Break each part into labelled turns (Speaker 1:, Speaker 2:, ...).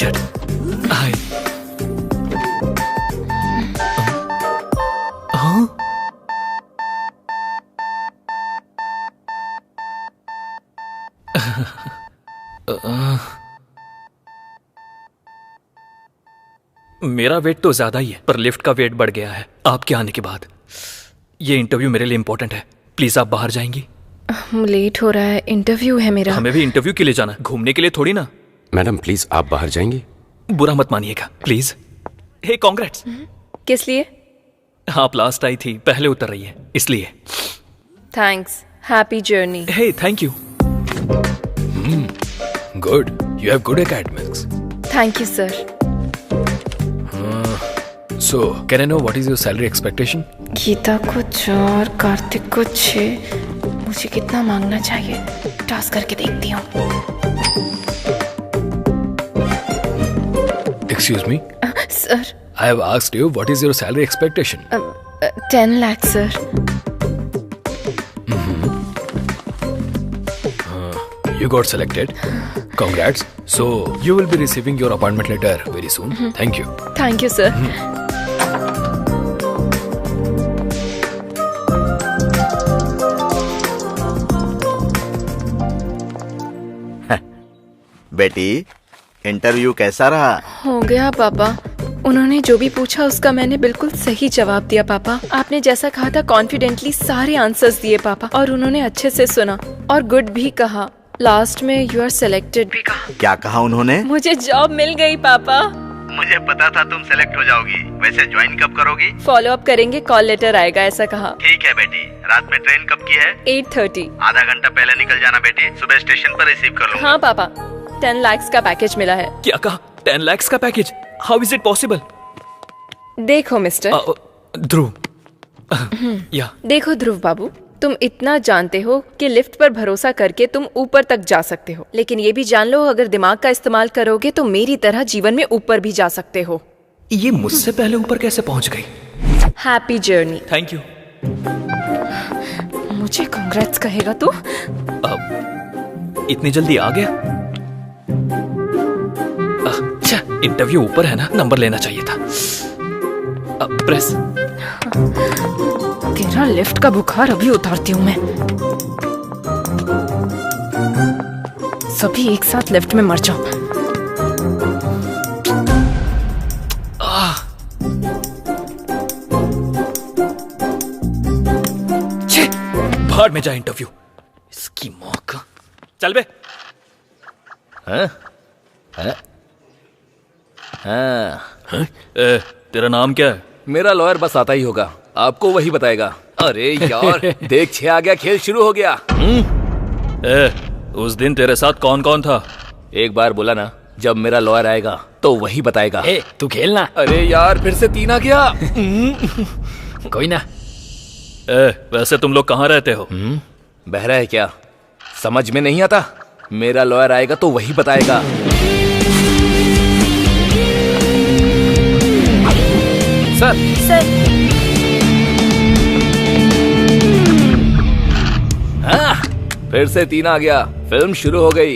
Speaker 1: Richard, हाय। हाँ? मेरा wait तो ज्यादा ही है, पर लिफ्ट का वेट बढ़ गया है आपके आने के बाद। ये इंटरव्यू मेरे लिए इंपॉर्टेंट है, प्लीज आप बाहर जाएंगी?
Speaker 2: लेट हो रहा है, इंटरव्यू है मेरा।
Speaker 1: हमें भी इंटरव्यू के लिए जाना, घूमने के लिए थोड़ी ना।
Speaker 3: मैडम प्लीज आप बाहर जाएंगी?
Speaker 1: बुरा मत मानिएगा प्लीज। Hey congrats.
Speaker 2: किस लिए?
Speaker 1: आप लास्ट आई थी, पहले उतर रही है इसलिए।
Speaker 2: Thanks, happy journey.
Speaker 1: Hey thank you.
Speaker 3: Good, you have good academics.
Speaker 2: Thank you sir.
Speaker 3: So, can I know what is your salary expectation?
Speaker 2: Gita को 4, कार्तिक को 6। मुझे कितना मांगना चाहिए? टास्क करके देखती हूँ।
Speaker 3: Excuse me?
Speaker 2: Sir.
Speaker 3: I have asked you what is your salary expectation?
Speaker 2: 10 lakh sir.
Speaker 3: You got selected. Congrats. So, you will be receiving your appointment letter very soon. Thank you.
Speaker 2: Thank you sir.
Speaker 4: बेटी, interview कैसा रहा?
Speaker 2: हो गया पापा। उन्होंने जो भी पूछा उसका मैंने बिल्कुल सही जवाब दिया पापा। आपने जैसा कहा था कॉन्फिडेंटली सारे आंसर्स दिए पापा, और उन्होंने अच्छे से सुना और गुड भी कहा। लास्ट में यू आर सिलेक्टेड भी कहा।
Speaker 4: क्या कहा उन्होंने?
Speaker 2: मुझे जॉब मिल गई पापा।
Speaker 4: मुझे पता था तुम सेलेक्ट हो जाओगी। वैसे ज्वाइन कब करोगी?
Speaker 2: फॉलो अप करेंगे, कॉल लेटर आएगा ऐसा कहा।
Speaker 4: ठीक है बेटी। रात में ट्रेन कब की है?
Speaker 2: 8:30।
Speaker 4: आधा घंटा पहले निकल जाना बेटी, सुबह स्टेशन पर रिसीव कर लूंगा।
Speaker 2: हाँ पापा, 10 लाख का पैकेज मिला है।
Speaker 1: क्या कहा? 10 लाख का package? How is it possible?
Speaker 2: देखो मिस्टर
Speaker 1: ध्रुव, या
Speaker 2: देखो ध्रुव बाबू, तुम इतना जानते हो कि लिफ्ट पर भरोसा करके तुम ऊपर तक जा सकते हो, लेकिन ये भी जान लो अगर दिमाग का इस्तेमाल करोगे तो मेरी तरह जीवन में ऊपर भी जा सकते हो।
Speaker 1: ये मुझसे पहले ऊपर कैसे पहुंच गई?
Speaker 2: Happy journey.
Speaker 1: Thank you.
Speaker 2: मुझे कांग्रेट्स कहेगा तू?
Speaker 1: इतनी जल्दी आ गया? अच्छा, इंटरव्यू ऊपर है ना, नंबर लेना चाहिए था। प्रेस।
Speaker 2: तेरा लिफ्ट का बुखार अभी उतारती हूँ मैं। सभी एक साथ लिफ्ट में मर जाओ।
Speaker 1: भाड़ में जाए इंटरव्यू, इसकी मौका। चल बे। तेरा नाम क्या है?
Speaker 3: मेरा लॉयर बस आता ही होगा, आपको वही बताएगा। अरे यार देख 6 आ गया, खेल शुरू हो गया।
Speaker 1: उस दिन तेरे साथ कौन कौन था?
Speaker 3: एक बार बोला ना, जब मेरा लॉयर आएगा तो वही बताएगा।
Speaker 5: तू खेलना।
Speaker 3: अरे यार फिर से 3 आ गया।
Speaker 5: कोई ना।
Speaker 1: वैसे तुम लोग कहाँ रहते हो?
Speaker 3: बहरा है क्या? समझ में नहीं आता? मेरा लॉयर आएगा तो वही बताएगा।
Speaker 5: सर
Speaker 3: हाँ, फिर से 3 आ गया, फिल्म शुरू हो गई।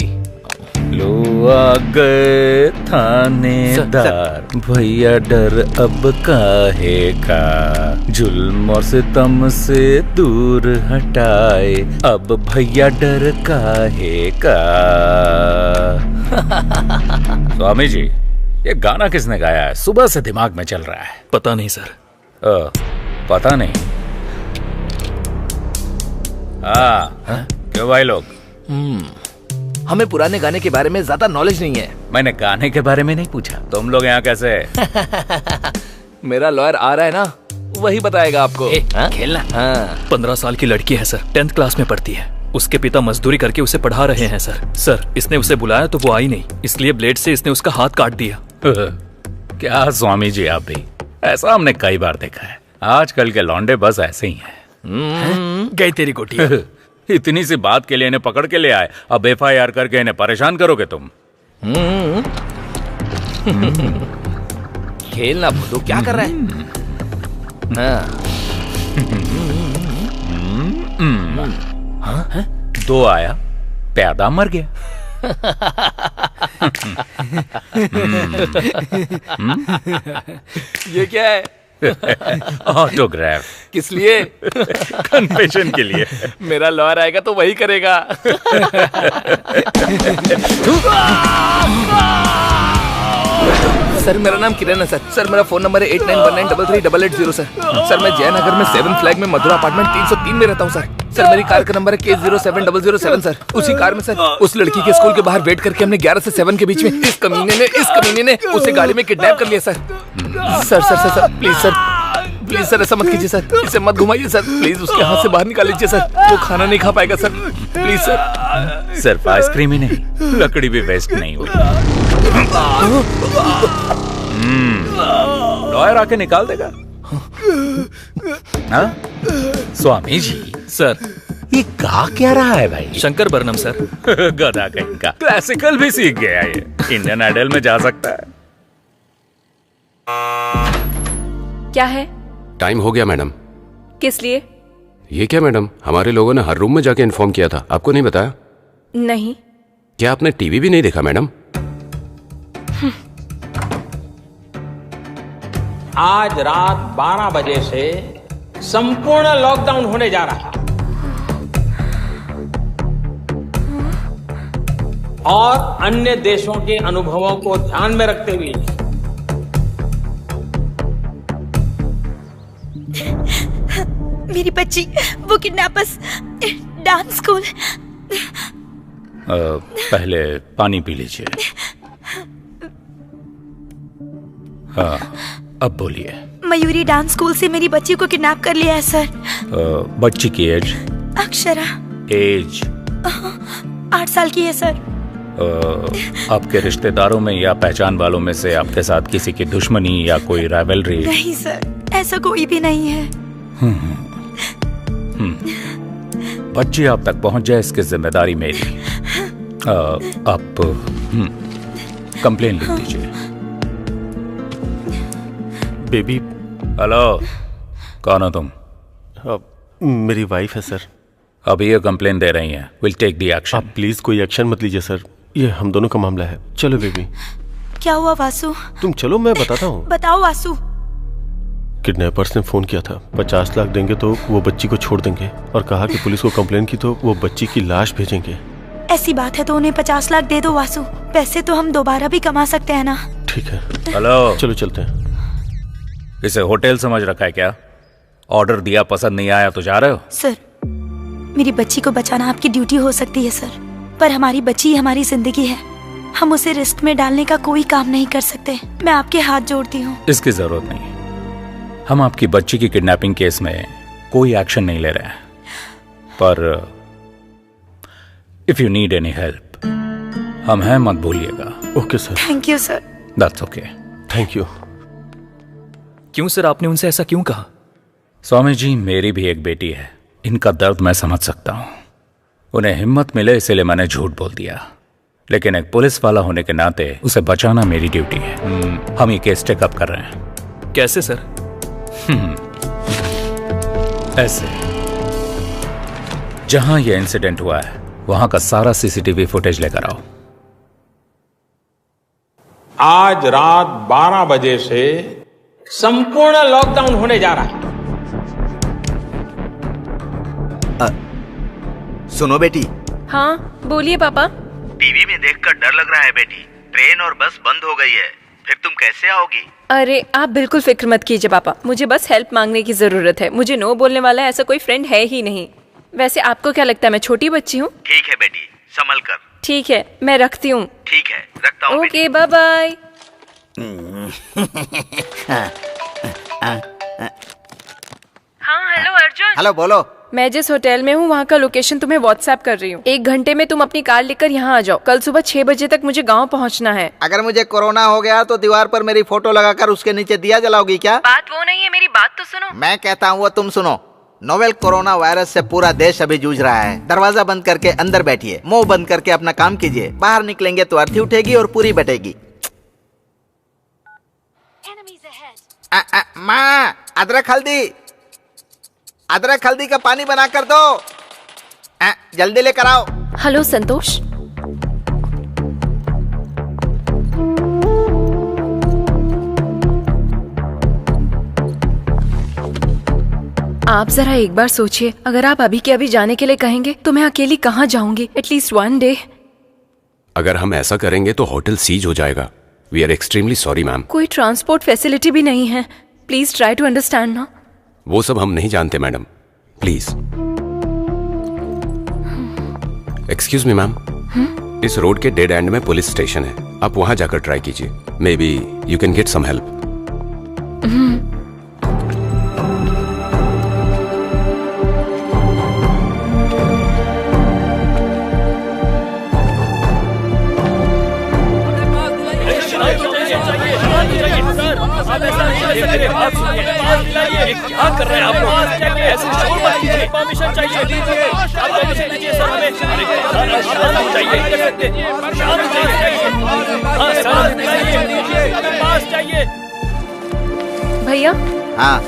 Speaker 6: लो आ गए थानेदार, भैया डर अब काहे का, जुल्म और सितम से दूर हटाए, अब भैया डर काहे का। स्वामी जी, ये गाना किसने गाया है? सुबह से दिमाग में चल रहा है।
Speaker 1: पता नहीं सर।
Speaker 6: पता नहीं? क्यों भाई लोग?
Speaker 3: हमें पुराने गाने के बारे में ज्यादा नॉलेज नहीं है।
Speaker 6: मैंने गाने के बारे में नहीं पूछा, तुम लोग यहाँ कैसे?
Speaker 3: मेरा लॉयर आ रहा है ना, वही बताएगा आपको।
Speaker 5: खेलना।
Speaker 1: 15 साल की लड़की है सर, 10th क्लास में पढ़ती है। उसके पिता मजदूरी करके उसे पढ़ा रहे हैं सर। इसने उसे बुलाया तो वो आई नहीं, इसलिए ब्लेड से इसने उसका हाथ काट दिया।
Speaker 6: क्या स्वामी जी, आप भी ऐसा हमने कई बार देखा है। आजकल के लौंडे बस ऐसे ही हैं।
Speaker 5: गई तेरी गोटियां।
Speaker 6: इतनी सी बात के लिए इन्हें पकड़ के ले आए, अब FIR करके इन्हें परेशान करोगे तुम?
Speaker 3: खेलना भूलो, क्या कर रहा है?
Speaker 6: 2 आया, प्यादा मर गया।
Speaker 3: ये क्या है?
Speaker 6: ऑटोग्राफ।
Speaker 3: किस लिए?
Speaker 6: कन्फेशन के लिए।
Speaker 3: मेरा लॉयर आएगा तो वही करेगा। सर मेरा नाम किरण है सर। सर मेरा फोन नंबर है 8919338880 सर। सर मैं जयनगर में 7 फ्लैग में मधुरा अपार्टमेंट 303 में रहता हूँ सर। सर मेरी कार का नंबर है K07007 सर। उसी कार में सर उस लड़की के स्कूल के बाहर वेट करके हमने 11 से 7 के बीच में इस कमीने ने उसे गाड़ी में किडनैप कर लिया सर। सर प्लीज सर ऐसा मत कीजिए सर। इसे मत घुमाइए सर प्लीज। उसके हाथ से बाहर निकाल लीजिए सर। वो खाना नहीं खा पाएगा सर प्लीज सर।
Speaker 6: सिर्फ आइसक्रीम ही नहीं, लकड़ी भी वेस्ट नहीं हुई। लॉयर आके निकाल देगा। हाँ? स्वामी जी
Speaker 1: सर
Speaker 6: ये गा क्या रहा है भाई?
Speaker 1: शंकर बरनम सर।
Speaker 6: गधा कहीं का। क्लासिकल भी सीख गया ये। इंडियन आइडल में जा सकता है।
Speaker 2: क्या है?
Speaker 7: टाइम हो गया मैडम।
Speaker 2: किस लिए?
Speaker 7: ये क्या मैडम, हमारे लोगों ने हर रूम में जाके इन्फॉर्म किया था, आपको नहीं बताया?
Speaker 2: नहीं।
Speaker 7: क्या आपने टीवी भी नहीं देखा मैडम?
Speaker 8: आज रात 12 बजे से संपूर्ण लॉकडाउन होने जा रहा है और अन्य देशों के अनुभवों को ध्यान में रखते हुए
Speaker 9: मेरी बच्ची, वो किडनैपर्स डांस स्कूल।
Speaker 6: पहले पानी पी लीजिए। हाँ अब बोलिए।
Speaker 9: मयूरी डांस स्कूल से मेरी बच्ची को किडनैप कर लिया है सर।
Speaker 6: बच्ची की एज?
Speaker 9: अक्षरा।
Speaker 6: एज?
Speaker 9: 8 साल की है सर।
Speaker 6: आपके रिश्तेदारों में या पहचान वालों में से आपके साथ किसी की दुश्मनी या कोई राइवलरी?
Speaker 9: नहीं सर, ऐसा कोई भी नहीं है।
Speaker 6: बच्ची आप तक पहुंच जाए इसकी जिम्मेदारी मेरी। आप कंप्लेन लिख दीजिए।
Speaker 10: बेबी।
Speaker 6: हेलो, कौन हो तुम?
Speaker 10: मेरी वाइफ है सर।
Speaker 6: अभी ये कंप्लेन दे रही हैं। Will take the action.
Speaker 10: आप प्लीज कोई एक्शन मत लीजिए सर, ये हम दोनों का मामला है। चलो बेबी।
Speaker 9: क्या हुआ वासु?
Speaker 10: तुम चलो, मैं बताता हूँ।
Speaker 9: बताओ वासु।
Speaker 10: किडनैपर्स ने फोन किया था, 50 लाख देंगे तो वो बच्ची को छोड़ देंगे, और कहा कि पुलिस को कंप्लेन की तो वो बच्ची की लाश भेजेंगे।
Speaker 9: ऐसी बात है तो उन्हें 50 लाख दे दो वासु। पैसे तो हम दोबारा भी कमा सकते हैं ना।
Speaker 10: ठीक है।
Speaker 6: हेलो,
Speaker 10: चलो चलते हैं।
Speaker 6: इसे होटल समझ रखा है क्या? ऑर्डर दिया, पसंद नहीं आया तो जा रहे हो?
Speaker 9: सर, मेरी बच्ची को बचाना आपकी ड्यूटी हो सकती है सर, पर हमारी बच्ची हमारी जिंदगी है। हम उसे रिस्क में डालने का कोई काम नहीं कर सकते। मैं आपके हाथ जोड़ती हूँ।
Speaker 6: इसकी जरूरत नहीं। हम आपकी बच्ची की किडनैपिंग केस में कोई एक्शन नहीं ले रहे हैं, पर if you need any help हम हैं, मत भूलिएगा।
Speaker 10: Okay sir.
Speaker 9: Thank you sir.
Speaker 6: That's okay.
Speaker 10: Thank you.
Speaker 1: क्यों सर, आपने उनसे ऐसा क्यों कहा?
Speaker 6: स्वामी जी, मेरी भी एक बेटी है, इनका दर्द मैं समझ सकता हूँ। उन्हें हिम्मत मिले इसलिए मैंने झूठ बोल दिया, लेकिन एक पुलिस वाला होने के नाते उसे बचाना मेरी ड्यूटी है। हम ये केस टेकअप कर रहे हैं।
Speaker 1: कैसे सर?
Speaker 6: ऐसे, जहां यह इंसिडेंट हुआ है वहां का सारा सीसीटीवी फुटेज लेकर आओ।
Speaker 8: आज रात 12 बजे से संपूर्ण लॉकडाउन होने जा रहा है।
Speaker 4: सुनो बेटी।
Speaker 2: हाँ बोलिए पापा।
Speaker 4: टीवी में देखकर डर लग रहा है बेटी। ट्रेन और बस बंद हो गई है, फिर तुम कैसे आओगी?
Speaker 2: अरे आप बिल्कुल फिक्र मत कीजिए पापा, मुझे बस हेल्प मांगने की जरूरत है। मुझे नो बोलने वाला ऐसा कोई फ्रेंड है ही नहीं। वैसे आपको क्या लगता है मैं छोटी बच्ची हूँ?
Speaker 4: ठीक है बेटी, संभल कर।
Speaker 2: ठीक है, मैं रखती हूँ।
Speaker 4: ठीक है, रखता हूँ।
Speaker 2: Okay, bye bye. हाँ हेलो अर्जुन।
Speaker 4: हेलो, बोलो।
Speaker 2: मैं जिस होटल में हूँ वहाँ का लोकेशन तुम्हें व्हाट्सएप कर रही हूँ। 1 घंटे में तुम अपनी कार लेकर यहाँ आ जाओ। कल सुबह 6 बजे तक मुझे गाँव पहुँचना है।
Speaker 4: अगर मुझे कोरोना हो गया तो दीवार पर मेरी फोटो लगाकर उसके नीचे दिया जलाओगी क्या?
Speaker 2: बात वो नहीं है, मेरी बात तो सुनो।
Speaker 4: मैं कहता हूँ वो तुम सुनो। नोवेल कोरोना वायरस से पूरा देश अभी जूझ रहा है। दरवाजा बंद करके अंदर बैठिए, मुंह बंद करके अपना काम कीजिए। बाहर निकलेंगे तो अर्थी उठेगी और पूरी बटेगी। माँ, अदरक हल्दी का पानी बना कर दो। जल्दी लेकर आओ।
Speaker 2: हेलो संतोष, आप जरा एक बार सोचिए, अगर आप अभी के अभी जाने के लिए कहेंगे तो मैं अकेली कहाँ जाऊंगी? At least one day.
Speaker 7: अगर हम ऐसा करेंगे तो होटल सीज हो जाएगा। We are extremely sorry ma'am.
Speaker 2: कोई ट्रांसपोर्ट फैसिलिटी भी नहीं है। प्लीज ट्राई टू अंडरस्टैंड ना।
Speaker 7: वो सब हम नहीं जानते madam, please. Excuse me ma'am, इस रोड के डेड एंड में पुलिस स्टेशन है, आप वहां जाकर ट्राई कीजिए। Maybe you can get some help.
Speaker 1: क्या कर रहे हैं आप लोग? ऐसे शोर मत कीजिए। परमिशन चाहिए दीजिए। आप परमिशन दीजिए सर हमें। चाहिए।
Speaker 2: भैया,
Speaker 4: हाँ,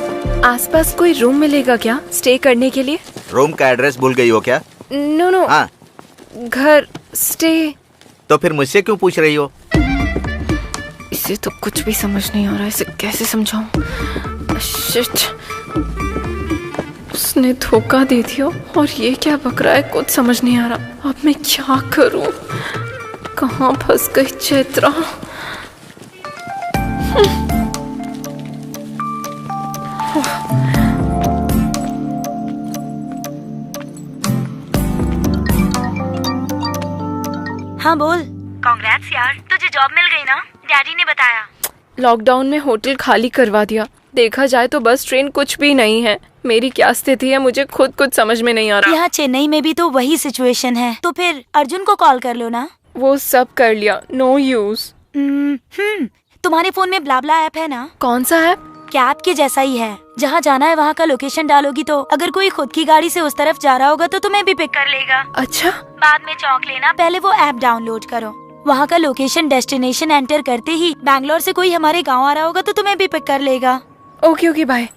Speaker 2: आसपास कोई रूम मिलेगा क्या स्टे करने के लिए?
Speaker 4: रूम का एड्रेस भूल गई हो क्या?
Speaker 2: नो,
Speaker 4: हाँ,
Speaker 2: घर स्टे।
Speaker 4: तो फिर मुझसे क्यों पूछ रही हो?
Speaker 2: इसे तो कुछ भी समझ नहीं आ रहा, इसे कैसे समझाऊं? शिट, उसने धोखा दे दिया और ये क्या बक रहा है, कुछ समझ नहीं आ रहा। अब मैं क्या करूं? कहाँ फंस गई चैत्रा?
Speaker 9: हाँ बोल। कांग्रेट्स यार, तुझे जॉब मिल गई ना? डैडी ने बताया।
Speaker 2: लॉकडाउन में होटल खाली करवा दिया। देखा जाए तो बस ट्रेन कुछ भी नहीं है। मेरी क्या स्थिति है मुझे खुद कुछ समझ में नहीं आ रहा।
Speaker 9: यहाँ चेन्नई में भी तो वही सिचुएशन है, तो फिर अर्जुन को कॉल कर लो ना।
Speaker 2: वो सब कर लिया, नो यूज।
Speaker 9: तुम्हारे फोन में ब्लाब्ला ऐप है ना?
Speaker 2: कौन सा ऐप?
Speaker 9: कैब के जैसा ही है। जहाँ जाना है वहाँ का लोकेशन डालोगी तो अगर कोई खुद की गाड़ी से उस तरफ जा रहा होगा तो तुम्हें भी पिक कर लेगा।
Speaker 2: अच्छा,
Speaker 9: बाद में चौंक लेना, पहले वो ऐप डाउनलोड करो। वहाँ का लोकेशन डेस्टिनेशन एंटर करते ही बैंगलोर से कोई हमारे गाँव आ रहा होगा तो तुम्हें भी पिक कर लेगा।
Speaker 2: Okay bye.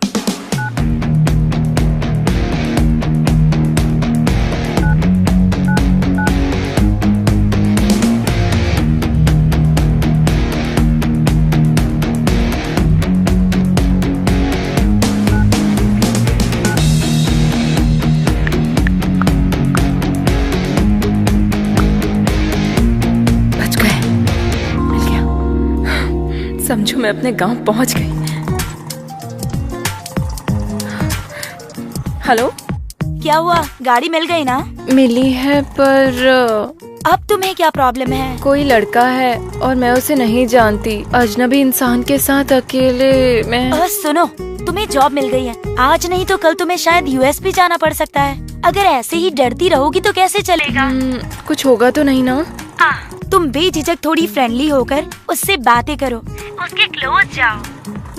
Speaker 2: समझो मैं अपने गांव पहुंच गई। हेलो,
Speaker 9: क्या हुआ? गाड़ी मिल गई ना?
Speaker 2: मिली है, पर
Speaker 9: अब तुम्हें क्या प्रॉब्लम है?
Speaker 2: कोई लड़का है और मैं उसे नहीं जानती। अजनबी इंसान के साथ अकेले मैं।
Speaker 9: सुनो, तुम्हें जॉब मिल गई है। आज नहीं तो कल तुम्हें शायद यूएस भी जाना पड़ सकता है। अगर ऐसे ही डरती रहोगी तो कैसे चलेगा?
Speaker 2: कुछ होगा तो नहीं ना?
Speaker 9: तुम बेझिझक थोड़ी फ्रेंडली होकर उससे बातें करो, उसके क्लोज जाओ।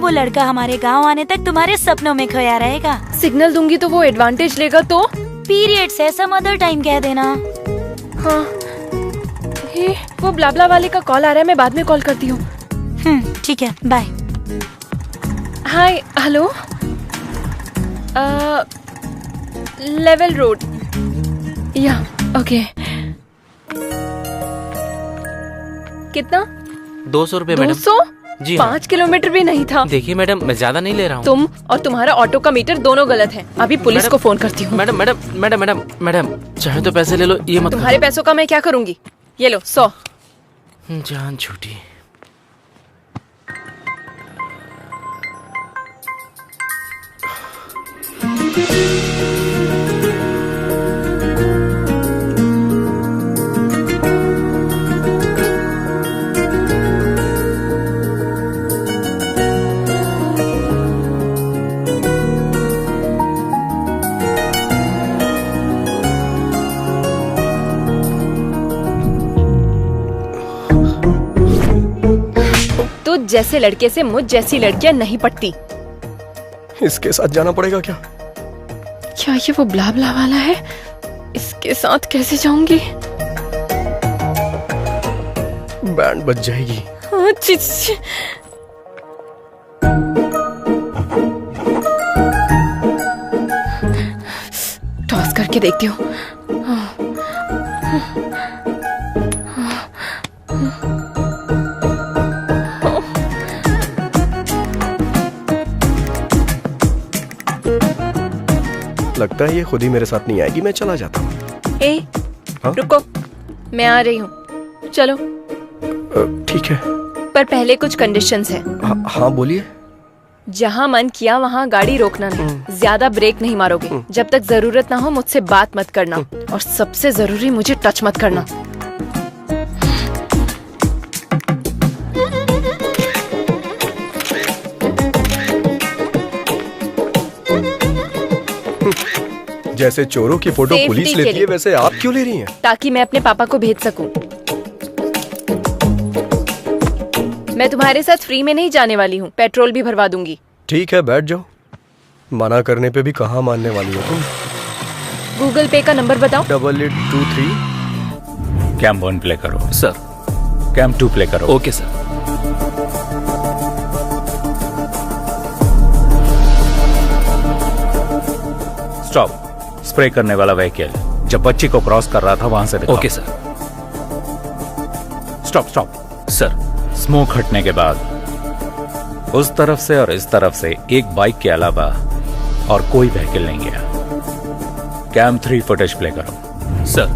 Speaker 9: वो लड़का हमारे गांव आने तक तुम्हारे सपनों में खोया रहेगा।
Speaker 2: सिग्नल दूंगी तो वो एडवांटेज लेगा तो?
Speaker 9: पीरियड से सम अदर टाइम कह देना।
Speaker 2: हाँ, वो ब्लाब्ला वाले का कॉल आ रहा है, मैं बाद में कॉल करती हूँ।
Speaker 9: ठीक है, बाय।
Speaker 2: हाय, हेलो, लेवल रोड। या ओके। कितना?
Speaker 5: 200 रुपए मैडम।
Speaker 2: 200?
Speaker 5: जी
Speaker 2: 5 किलोमीटर भी नहीं था।
Speaker 5: देखिए मैडम, मैं ज्यादा नहीं ले रहा हूँ।
Speaker 2: तुम और तुम्हारा ऑटो का मीटर दोनों गलत है। अभी पुलिस को फोन करती हूँ।
Speaker 5: मैडम चाहे तो पैसे ले लो, ये मत।
Speaker 2: तुम्हारे पैसों का मैं क्या करूँगी? ये लो 100।
Speaker 5: जान छूटी।
Speaker 2: जैसे लड़के से मुझ जैसी लड़कियां नहीं पटती।
Speaker 11: इसके साथ जाना पड़ेगा क्या?
Speaker 2: क्या ये वो ब्लाब्ला वाला है? इसके साथ कैसे जाऊंगी?
Speaker 11: बैंड बज जाएगी।
Speaker 2: टॉस करके देखती हूँ।
Speaker 11: लगता है ये खुद ही मेरे साथ नहीं आएगी, मैं चला जाता हूँ।
Speaker 2: ए,
Speaker 11: हाँ?
Speaker 2: रुको, मैं आ रही हूँ, चलो।
Speaker 11: ठीक है।
Speaker 2: पर पहले कुछ कंडीशंस हैं।
Speaker 11: हाँ बोलिए।
Speaker 2: जहाँ मन किया वहाँ गाड़ी रोकना नहीं, ज्यादा ब्रेक नहीं मारोगे, जब तक जरूरत ना हो मुझसे बात मत करना, और सबसे जरूरी मुझे टच मत करना।
Speaker 11: जैसे चोरों की फोटो पुलिस लेती है वैसे आप क्यों ले रही हैं?
Speaker 2: ताकि मैं अपने पापा को भेज सकूं। मैं तुम्हारे साथ फ्री में नहीं जाने वाली हूँ, पेट्रोल भी भरवा दूंगी।
Speaker 11: ठीक है, बैठ जाओ। मना करने पे भी कहाँ मानने वाली हो तुम?
Speaker 2: गूगल पे का नंबर बताओ।
Speaker 11: 8823।
Speaker 6: कैम 1 प्ले करो।
Speaker 1: सर।
Speaker 6: कैम 2 प्ले करो।
Speaker 1: Okay sir.
Speaker 6: स्टॉप। स्प्रे करने वाला व्हीकल जब बच्ची को क्रॉस कर रहा था वहां से दिखाओ।
Speaker 1: Okay sir.
Speaker 6: Stop stop.
Speaker 1: Sir.
Speaker 6: Smoke हटने के बाद उस तरफ से और इस तरफ से एक बाइक के अलावा और कोई व्हीकल नहीं गया। कैम 3 फुटेज प्ले करो।
Speaker 1: सर।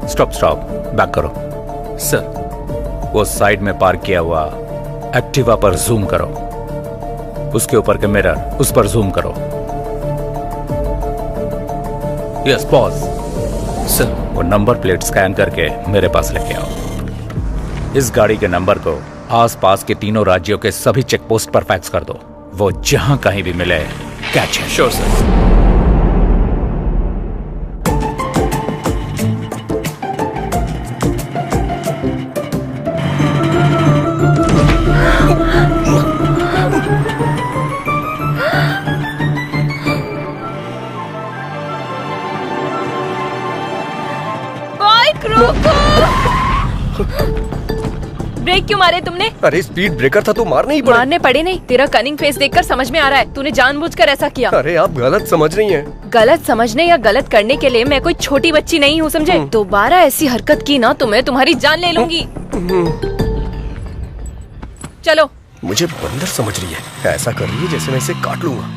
Speaker 6: Stop stop. बैक करो।
Speaker 1: सर।
Speaker 6: वो साइड में पार्क किया हुआ एक्टिवा पर जूम करो। उसके ऊपर के मिरर, उस पर जूम करो। Yes, pause.
Speaker 1: सर।
Speaker 6: वो नंबर प्लेट स्कैन करके मेरे पास लेके आओ। इस गाड़ी के नंबर को आसपास के तीनों राज्यों के सभी चेक पोस्ट पर फैक्स कर दो। वो जहां कहीं भी मिले कैच है।
Speaker 1: Sure sir.
Speaker 2: ब्रेक क्यों मारे तुमने?
Speaker 11: अरे स्पीड ब्रेकर था तो मारने ही पड़े।
Speaker 2: मारने पड़े नहीं, तेरा कनिंग फेस देखकर समझ में आ रहा है तूने जानबूझकर ऐसा किया।
Speaker 11: अरे आप गलत समझ रही हैं।
Speaker 2: गलत समझने या गलत करने के लिए मैं कोई छोटी बच्ची नहीं हूँ, समझे? दोबारा ऐसी हरकत की ना तो मैं तुम्हारी जान ले लूंगी। चलो।
Speaker 11: मुझे बंदर समझ रही है, ऐसा कर रही है जैसे मैं इसे काट लूंगा।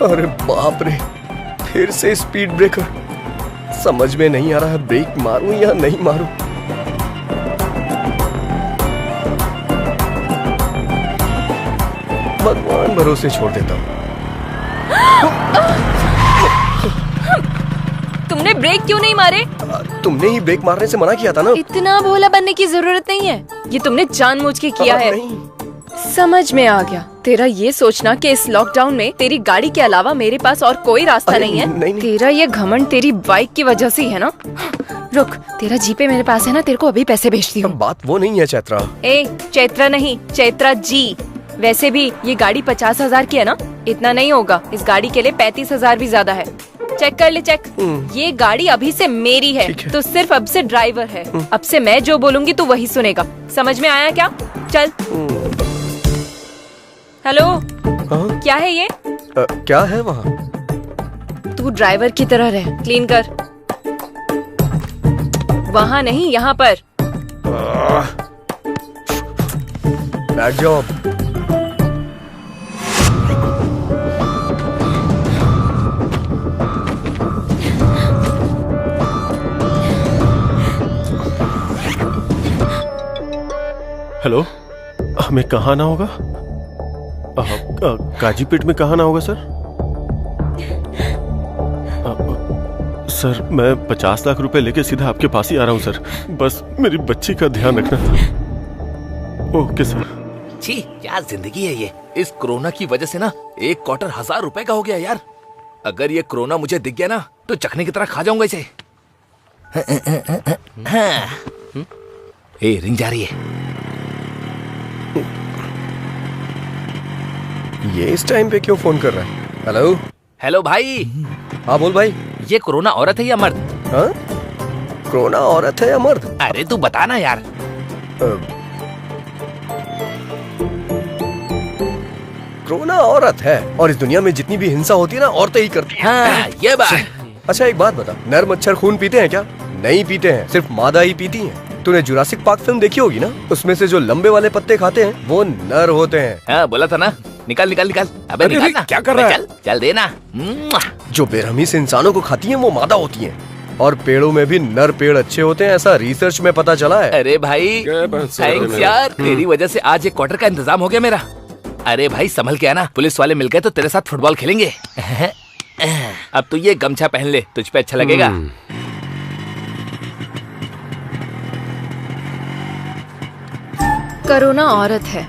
Speaker 11: अरे बाप रे, फिर से स्पीड ब्रेकर। समझ में नहीं आ रहा है ब्रेक मारूं या नहीं मारूं। भगवान भरोसे छोड़ देता हूं।
Speaker 2: तुमने ब्रेक क्यों नहीं मारे?
Speaker 11: तुमने ही ब्रेक मारने से मना किया था ना।
Speaker 2: इतना भोला बनने की जरूरत नहीं है, ये तुमने जानबूझ के किया है।
Speaker 11: नहीं।
Speaker 2: समझ में आ गया तेरा ये सोचना कि इस लॉकडाउन में तेरी गाड़ी के अलावा मेरे पास और कोई रास्ता नहीं है।
Speaker 11: नहीं।
Speaker 2: तेरा ये घमंड तेरी बाइक की वजह से ही है ना। रुक, तेरा जीपे मेरे पास है ना, तेरे को अभी पैसे भेजती हूँ।
Speaker 11: बात वो नहीं है चैत्रा।
Speaker 2: ए, चैत्रा नहीं, चैत्रा जी। वैसे भी ये गाड़ी 50,000 की है ना, इतना नहीं होगा। इस गाड़ी के लिए 35,000 भी ज्यादा है। चेक कर ले, चेक। ये गाड़ी अभी से मेरी है, तो सिर्फ अब से ड्राइवर है। अब से मैं जो बोलूंगी तू वही सुनेगा। समझ में आया क्या? चल। हेलो। क्या है ये?
Speaker 11: क्या है वहाँ?
Speaker 2: तू ड्राइवर की तरह रह, क्लीन कर। वहाँ नहीं, यहाँ पर।
Speaker 11: बैठ जाओ। हेलो, हमें कहाँ आना होगा? काजीपेट में कहाँ आना होगा सर? सर मैं 50 लाख रुपए लेके सीधा आपके पास ही आ रहा हूँ सर। बस मेरी बच्ची का ध्यान रखना था। Okay sir.
Speaker 3: छी, क्या जिंदगी है ये। इस कोरोना की वजह से ना एक क्वार्टर 1000 रुपए का हो गया यार। अगर ये कोरोना मुझे दिख गया ना तो चखने की तरह खा जाऊंगा इसे। ए, रिंग जा रही है।
Speaker 11: ये इस टाइम पे क्यों फोन कर रहा है? हेलो।
Speaker 3: हेलो भाई।
Speaker 11: हाँ बोल भाई।
Speaker 3: ये कोरोना औरत है या मर्द?
Speaker 11: हाँ? कोरोना औरत है या मर्द?
Speaker 3: अरे तू बता ना यार।
Speaker 12: रोना औरत है, और इस दुनिया में जितनी भी हिंसा होती है ना औरतें ही करती हैं।
Speaker 3: हाँ, ये बात।
Speaker 12: अच्छा एक बात बता, नर मच्छर खून पीते हैं क्या? नहीं पीते हैं, सिर्फ मादा ही पीती हैं। तूने जुरासिक पार्क फिल्म देखी होगी ना, उसमें से जो लंबे वाले पत्ते खाते हैं वो नर होते हैं।
Speaker 3: हाँ, बोला था ना, निकाल निकाल निकाल। अबे निकाल ना।
Speaker 12: क्या कर रहा है?
Speaker 3: चल चल देना।
Speaker 12: जो बेरहमी से इंसानों को खाती हैं वो मादा होती हैं, और पेड़ों में भी नर पेड़ अच्छे होते हैं, ऐसा रिसर्च में पता चला है।
Speaker 3: अरे भाई थैंक्स यार, तेरी वजह से आज एक क्वार्टर का इंतजाम हो गया मेरा। अरे भाई संभल के आना, पुलिस वाले मिल गए तो तेरे साथ फुटबॉल खेलेंगे। अब तू ये गमछा पहन ले, तुझ पे अच्छा लगेगा।
Speaker 2: करुणा औरत है,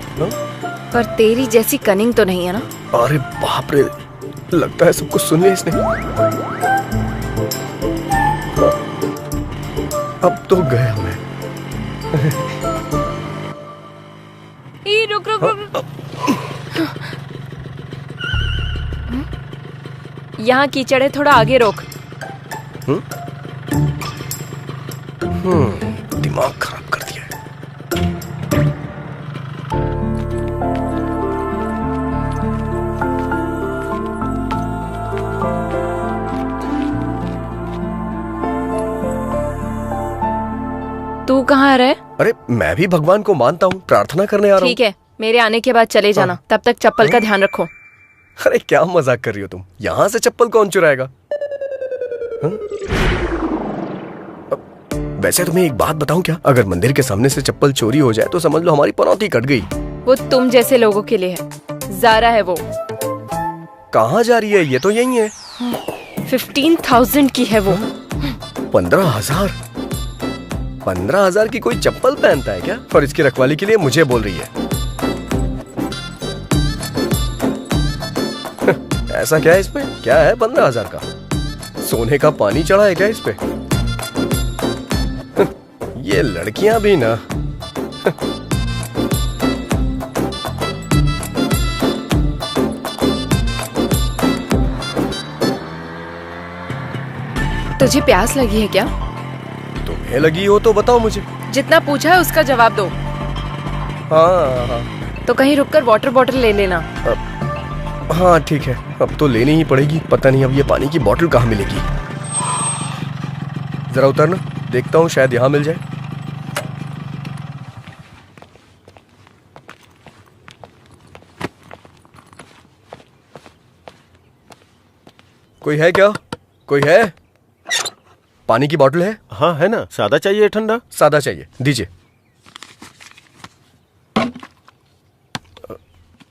Speaker 2: पर तेरी जैसी कनिंग तो नहीं है ना?
Speaker 12: अरे बाप रे, लगता है सब कुछ सुन लिया इसने। अब तो गया मैं।
Speaker 2: रुक रुक रुक। यहाँ कीचड़ है, थोड़ा आगे रोक।
Speaker 12: दिमाग खराब कर दिया है।
Speaker 2: तू कहाँ रहे?
Speaker 12: अरे मैं भी भगवान को मानता हूँ, प्रार्थना करने आ रहा हूँ।
Speaker 2: ठीक है, मेरे आने के बाद चले जाना। तब तक चप्पल का ध्यान रखो।
Speaker 12: अरे क्या मजाक कर रही हो तुम? यहाँ से चप्पल कौन चुराएगा? वैसे तुम्हें एक बात बताऊं क्या? अगर मंदिर के सामने से चप्पल चोरी हो जाए तो समझ लो हमारी पनौती कट गई।
Speaker 2: वो तुम जैसे लोगों के लिए है। ज़ारा है वो।
Speaker 12: कहाँ जा रही है? ये तो यही है।
Speaker 2: 15,000 की है वो।
Speaker 12: 15,000? 15,000 की कोई चप्पल पहनता है क्या? और इसकी रखवाली के लिए मुझे बोल रही है। ऐसा क्या है इसमें? क्या है 15,000 का? सोने का पानी चढ़ा है क्या इस पे? ये लड़कियां भी ना।
Speaker 2: तुझे प्यास लगी है क्या?
Speaker 12: तुम्हें लगी हो तो बताओ मुझे।
Speaker 2: जितना पूछा है उसका जवाब दो।
Speaker 12: हाँ।
Speaker 2: तो कहीं रुककर वाटर बॉटल ले लेना।
Speaker 12: हाँ ठीक है, अब तो लेनी ही पड़ेगी। पता नहीं अब ये पानी की बोतल कहाँ मिलेगी। जरा उतरना, देखता हूँ शायद यहाँ मिल जाए। कोई है क्या? कोई है? पानी की बोतल है?
Speaker 10: हाँ है ना। सादा चाहिए ठंडा?
Speaker 12: सादा चाहिए, दीजिए।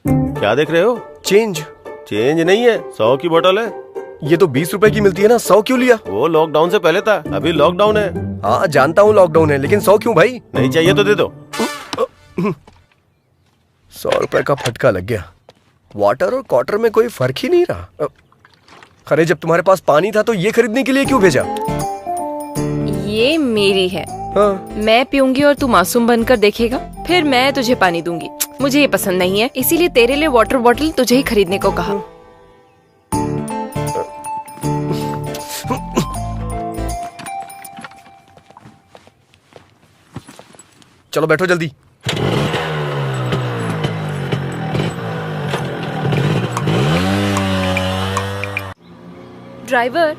Speaker 10: क्या देख रहे हो?
Speaker 12: चेंज।
Speaker 10: चेंज नहीं है, 100 की बोतल है।
Speaker 12: ये तो 20 रुपए की मिलती है ना, 100 क्यों लिया?
Speaker 10: वो लॉकडाउन से पहले था, अभी लॉकडाउन है।
Speaker 12: हाँ जानता हूँ लॉकडाउन है, लेकिन 100 क्यों भाई?
Speaker 10: नहीं चाहिए तो दे दो।
Speaker 12: 100 रुपए का फटका लग गया। वाटर और क्वार्टर में कोई फर्क ही नहीं रहा। अरे जब तुम्हारे पास पानी था तो ये खरीदने के लिए क्यों भेजा?
Speaker 2: ये मेरी है।
Speaker 12: हाँ।
Speaker 2: मैं पीऊंगी और तू मासूम बनकर देखेगा, फिर मैं तुझे पानी दूंगी। मुझे ये पसंद नहीं है, इसीलिए तेरे लिए वाटर बॉटल तुझे ही खरीदने को कहा।
Speaker 12: चलो बैठो जल्दी।
Speaker 2: ड्राइवर,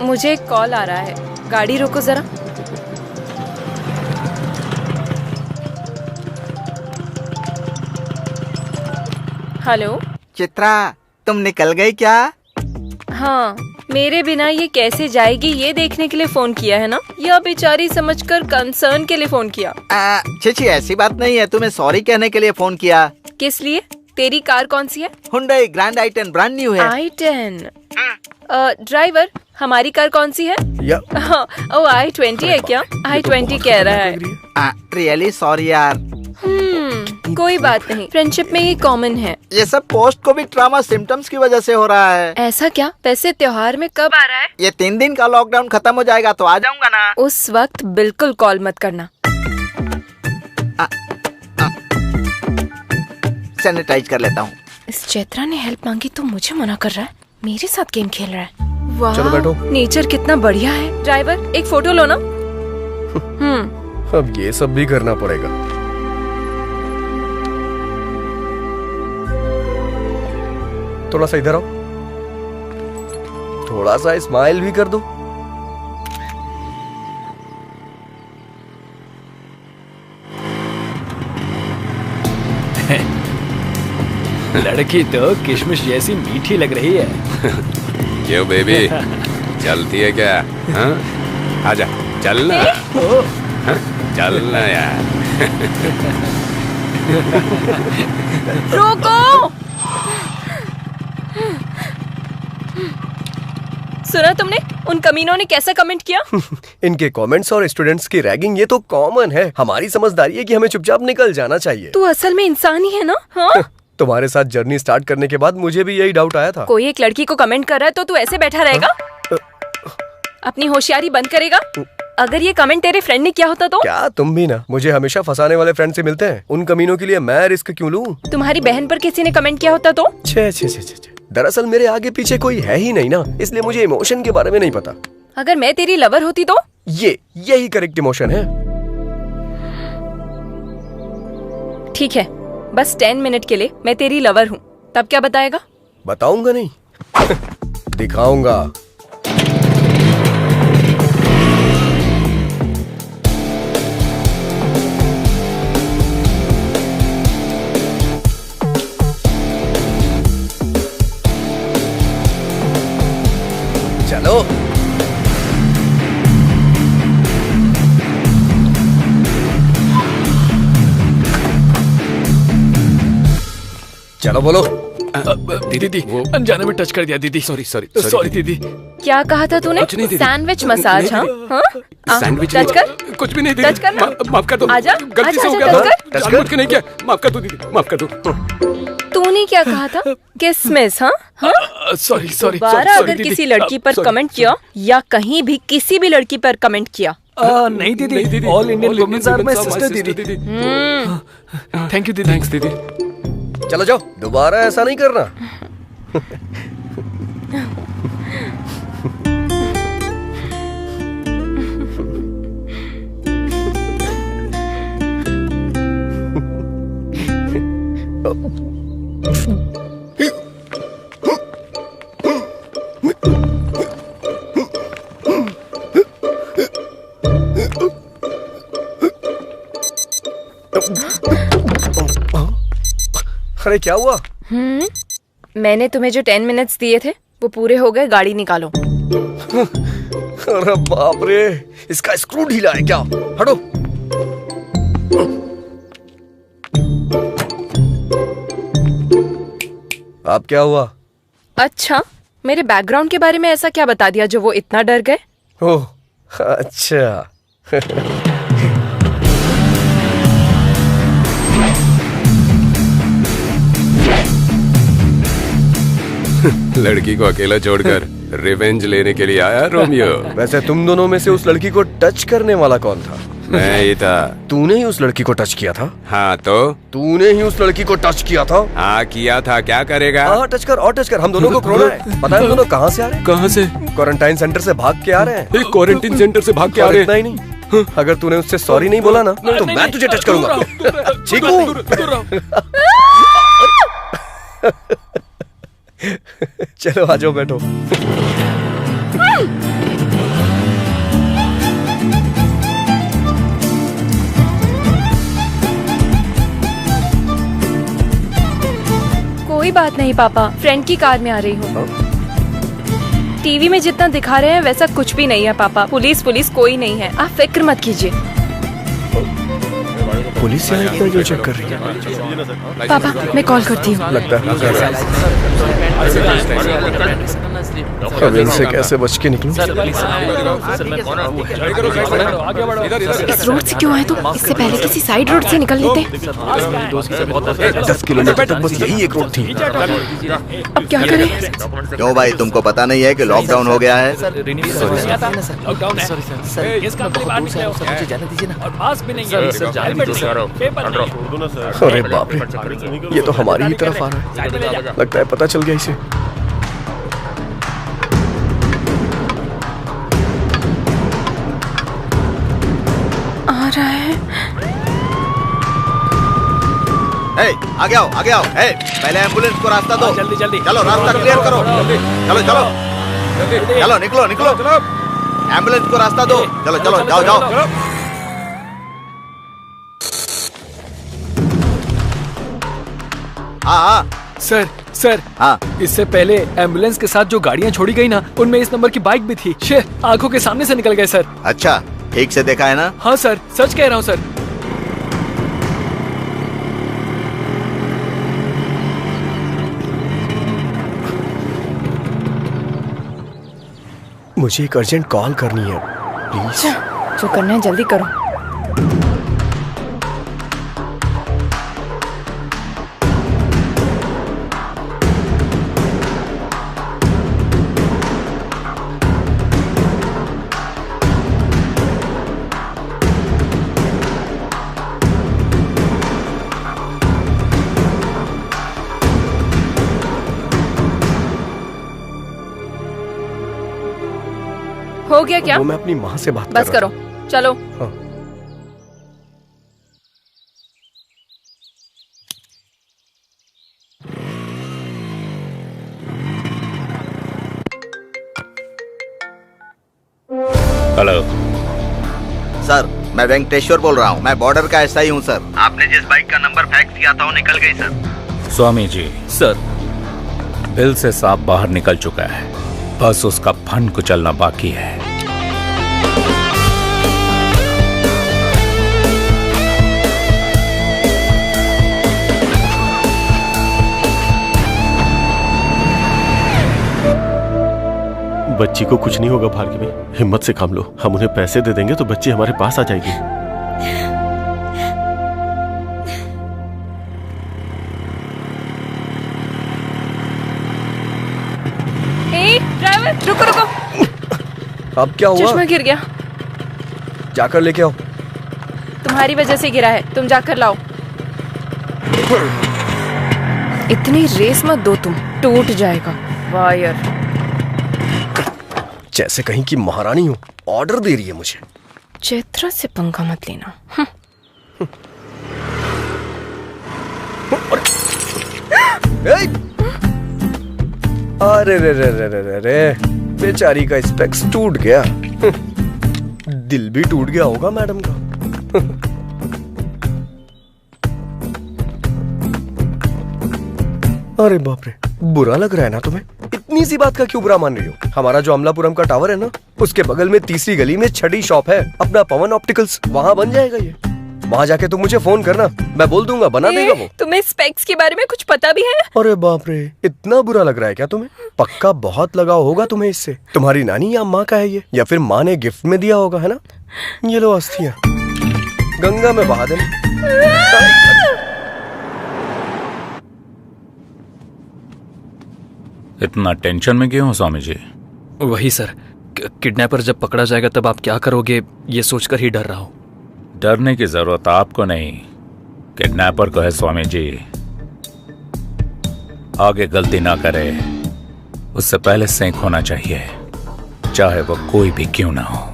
Speaker 2: मुझे एक कॉल आ रहा है, गाड़ी रोको जरा। हेलो
Speaker 4: चित्रा, तुम निकल गई क्या?
Speaker 2: हाँ, मेरे बिना ये कैसे जाएगी ये देखने के लिए फोन किया है ना, या बेचारी समझकर कंसर्न के लिए फोन किया?
Speaker 4: छी ऐसी बात नहीं है, तुम्हें सॉरी कहने के लिए फोन किया।
Speaker 2: किस लिए? तेरी कार कौन सी है?
Speaker 4: Hyundai grand i10 brand new है।
Speaker 2: i10? ड्राइवर, हमारी कार कौन सी है? ओ i20 है क्या? i20 कह रहा है।
Speaker 4: रियली सॉरी यार।
Speaker 2: कोई बात नहीं, फ्रेंडशिप में ये कॉमन है।
Speaker 4: ये सब पोस्ट कोविड ट्रॉमा सिम्टम्स की वजह से हो रहा है।
Speaker 2: ऐसा क्या? वैसे त्योहार में कब आ रहा है?
Speaker 4: ये 3 दिन का लॉकडाउन खत्म हो जाएगा तो आ जाऊंगा ना।
Speaker 2: उस वक्त बिल्कुल कॉल मत करना।
Speaker 4: सैनिटाइज कर लेता हूँ।
Speaker 2: इस चैत्रा ने हेल्प मांगी तो मुझे मना कर रहा है, मेरे साथ गेम खेल रहा है। वाह,
Speaker 12: चलो बैठो।
Speaker 2: नेचर कितना बढ़िया है। ड्राइवर, एक फोटो लो ना।
Speaker 12: अब ये सब भी करना पड़ेगा। थोड़ा सा इधर आओ, थोड़ा सा स्माइल भी कर दो।
Speaker 1: लड़की तो किशमिश जैसी मीठी लग रही है।
Speaker 7: क्यों बेबी, चलती है क्या? हाँ? आजा, चलना। हाँ? चलना यार।
Speaker 2: रोको! सुना तुमने उन कमीनों ने कैसा कमेंट किया?
Speaker 12: इनके कमेंट्स और स्टूडेंट्स की रैगिंग ये तो कॉमन है। हमारी समझदारी है कि हमें चुपचाप निकल जाना चाहिए।
Speaker 2: तू असल में इंसान ही है ना? हाँ?
Speaker 12: तुम्हारे साथ जर्नी स्टार्ट करने के बाद मुझे भी यही डाउट आया था।
Speaker 2: कोई एक लड़की को कमेंट कर रहा है तो तू ऐसे बैठा रहेगा? अपनी होशियारी बंद करेगा? अगर ये कमेंट तेरे फ्रेंड ने किया होता तो?
Speaker 12: क्या तुम भी ना मुझे हमेशा फंसाने वाले फ्रेंड से मिलते हैं। उन कमीनों के लिए मैं रिस्क क्यों लूं?
Speaker 2: तुम्हारी बहन पर किसी ने कमेंट किया होता तो?
Speaker 12: छे छे छे छे। दरअसल मेरे आगे पीछे कोई है ही नहीं ना, इसलिए मुझे इमोशन के बारे में नहीं पता।
Speaker 2: अगर मैं तेरी लवर होती तो?
Speaker 12: यही करेक्ट इमोशन है।
Speaker 2: ठीक है, बस 10 मिनट के लिए मैं तेरी लवर हूँ, तब क्या बताएगा?
Speaker 12: बताऊंगा नहीं दिखाऊंगा। चलो चलो बोलो।
Speaker 1: दीदी अनजाने में टच कर दिया दीदी। सॉरी दीदी।
Speaker 2: क्या कहा था तूने? Sandwich massage? हाँ,
Speaker 7: सैंडविच
Speaker 2: टच कर।
Speaker 7: कुछ भी नहीं
Speaker 2: टच करना।
Speaker 7: माफ कर दो,
Speaker 2: आजा,
Speaker 7: गलती से हो
Speaker 2: आजा,
Speaker 7: गया।
Speaker 2: टच कर।
Speaker 7: जानबूझ के नहीं किया, माफ कर दो दीदी, माफ कर दो।
Speaker 2: तूने क्या कहा था? किसमिस? हाँ?
Speaker 1: सॉरी
Speaker 2: दोबारा अगर किसी लड़की पर कमेंट किया या कहीं भी किसी भी लड़की पर कमेंट किया?
Speaker 1: नहीं दीदी, all Indian womens are my sister दीदी। थैंक यू दीदी।
Speaker 7: थैंक्स दीदी।
Speaker 12: चलो जाओ, दोबारा ऐसा नहीं करना। अरे क्या हुआ?
Speaker 2: मैंने तुम्हें जो 10 मिनट्स दिए थे वो पूरे हो गए, गाड़ी निकालो।
Speaker 12: अरे बाप रे, इसका स्क्रू ढीला है क्या? हटो। अब क्या हुआ?
Speaker 2: अच्छा, मेरे बैकग्राउंड के बारे में ऐसा क्या बता दिया जो वो इतना डर गए?
Speaker 12: ओह अच्छा।
Speaker 7: लड़की को अकेला छोड़कर रिवेंज लेने के लिए आया रोमियो।
Speaker 12: वैसे तुम दोनों में से उस लड़की को टच करने वाला कौन था?
Speaker 7: मैं ही था।
Speaker 12: तूने ही उस लड़की को टच किया था?
Speaker 7: हाँ तो?
Speaker 12: तूने ही उस लड़की को टच किया था?
Speaker 7: हाँ किया था, क्या करेगा?
Speaker 12: हाँ टच कर और टच कर। हम दोनों को कोरोना है। पता है हम दोनों कहाँ से आ रहे हैं?
Speaker 7: कहाँ से?
Speaker 12: क्वारंटाइन सेंटर से भाग के आ रहे हैं।
Speaker 7: क्वारंटाइन सेंटर से भाग के आ रहे हैं?
Speaker 12: इतना ही नहीं, अगर तूने उससे सॉरी नहीं बोला ना तो मैं तुझे टच करूंगा। ठीक हूँ? चलो आ जाओ, बैठो।
Speaker 2: कोई बात नहीं पापा, फ्रेंड की कार में आ रही हूँ। टीवी में जितना दिखा रहे हैं वैसा कुछ भी नहीं है पापा। पुलिस कोई नहीं है, आप फिक्र मत कीजिए।
Speaker 12: पुलिस यहाँ इतना जो चेक कर रही है?
Speaker 2: पापा मैं कॉल करती हूँ।
Speaker 12: लगता है अब इनसे कैसे बच के निकलूं?
Speaker 2: इस रोड से क्यों आए तुम? इससे पहले किसी साइड रोड से निकल लेते।
Speaker 12: 10 किलोमीटर तक बस यही एक रोड थी।
Speaker 2: अब क्या करें?
Speaker 4: क्यों भाई, तुमको पता नहीं है कि लॉकडाउन हो गया है?
Speaker 12: अरे बाप रे, ये तो हमारी ही तरफ आ रहा है। लगता है पता चल गया इसे।
Speaker 2: आ रहा है।
Speaker 4: आगे आओ आगे आओ। पहले एम्बुलेंस को रास्ता दो।
Speaker 12: जल्दी जल्दी
Speaker 4: चलो रास्ता क्लियर करो। चलो चलो चलो निकलो निकलो। एम्बुलेंस को रास्ता दो। चलो चलो जाओ जाओ। हाँ
Speaker 1: सर सर,
Speaker 4: हाँ
Speaker 1: इससे पहले एम्बुलेंस के साथ जो गाड़ियाँ छोड़ी गई ना, उनमें इस नंबर की बाइक भी थी। शे, आंखों के सामने से निकल गए सर।
Speaker 4: अच्छा, ठीक से देखा है ना?
Speaker 1: हाँ सर, सच कह रहा हूँ सर।
Speaker 12: मुझे एक अर्जेंट कॉल करनी है प्लीज।
Speaker 2: जो करना है जल्दी करो। हो गया क्या?
Speaker 12: वो मैं अपनी माँ से बात
Speaker 2: बस
Speaker 12: कर रहा
Speaker 2: करो, चलो।
Speaker 12: हाँ।
Speaker 6: हेलो
Speaker 4: सर, मैं वेंकटेश्वर बोल रहा हूँ। मैं बॉर्डर का एसआई हूँ सर। आपने जिस बाइक का नंबर फैक्स किया था वो निकल गई sir.
Speaker 6: Swami ji,
Speaker 1: sir
Speaker 6: bill से सांप बाहर निकल चुका है, बस उसका फन कुचलना बाकी है।
Speaker 10: बच्ची को कुछ नहीं होगा भार्गवी, हिम्मत से काम लो। हम उन्हें पैसे दे देंगे तो बच्ची हमारे पास आ जाएगी।
Speaker 2: ड्राइवर रुको रुको।
Speaker 12: अब क्या हुआ?
Speaker 2: चश्मा गिर गया।
Speaker 12: जाकर लेके आओ।
Speaker 2: तुम्हारी वजह से गिरा है, तुम जाकर लाओ। इतनी रेस मत दो, तुम टूट जाएगा वायर।
Speaker 12: जैसे कहीं की महारानी हो, ऑर्डर दे रही है मुझे।
Speaker 2: चैत्रा से पंगा मत लेना।
Speaker 12: अरे रे रे रे रे रे रे, बेचारी का स्पेक्स टूट गया। दिल भी टूट गया होगा मैडम का। अरे बाप रे, बुरा लग रहा है ना तुम्हें? इतनी सी बात का क्यों बुरा मान रही हो? हमारा जो अमलापुरम का टावर है ना, उसके बगल में तीसरी गली में छठी शॉप है अपना पवन ऑप्टिकल्स, वहाँ बन जाएगा ये। वहाँ जाके तुम मुझे फोन करना, मैं बोल दूंगा, बना देगा वो।
Speaker 2: तुम्हें स्पेक्स के बारे में कुछ पता भी है?
Speaker 12: अरे बाप रे, इतना बुरा लग रहा है क्या तुम्हें? पक्का बहुत लगाव होगा तुम्हें इससे। तुम्हारी नानी या माँ का है ये, या फिर माँ ने गिफ्ट में दिया होगा, है ना? ये लो अस्थियाँ, गंगा में बहा देना।
Speaker 6: इतना टेंशन में क्यों हो स्वामी जी?
Speaker 1: वही सर, किडनैपर जब पकड़ा जाएगा तब आप क्या करोगे, ये सोचकर ही डर रहा हूँ।
Speaker 6: डरने की जरूरत आपको नहीं, किडनैपर को है स्वामी जी। आगे गलती ना करे उससे पहले सेंक होना चाहिए, चाहे वो कोई भी क्यों ना हो।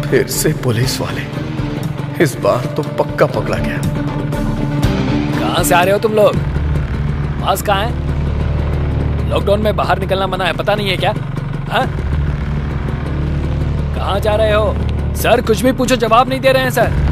Speaker 12: फिर से पुलिस वाले, इस बार तो पक्का पकड़ा गया।
Speaker 1: कहाँ से आ रहे हो तुम लोग? पास कहाँ है? लॉकडाउन में बाहर निकलना मना है, पता नहीं है क्या? हाँ? कहाँ जा रहे हो? सर कुछ भी पूछो जवाब नहीं दे रहे हैं सर।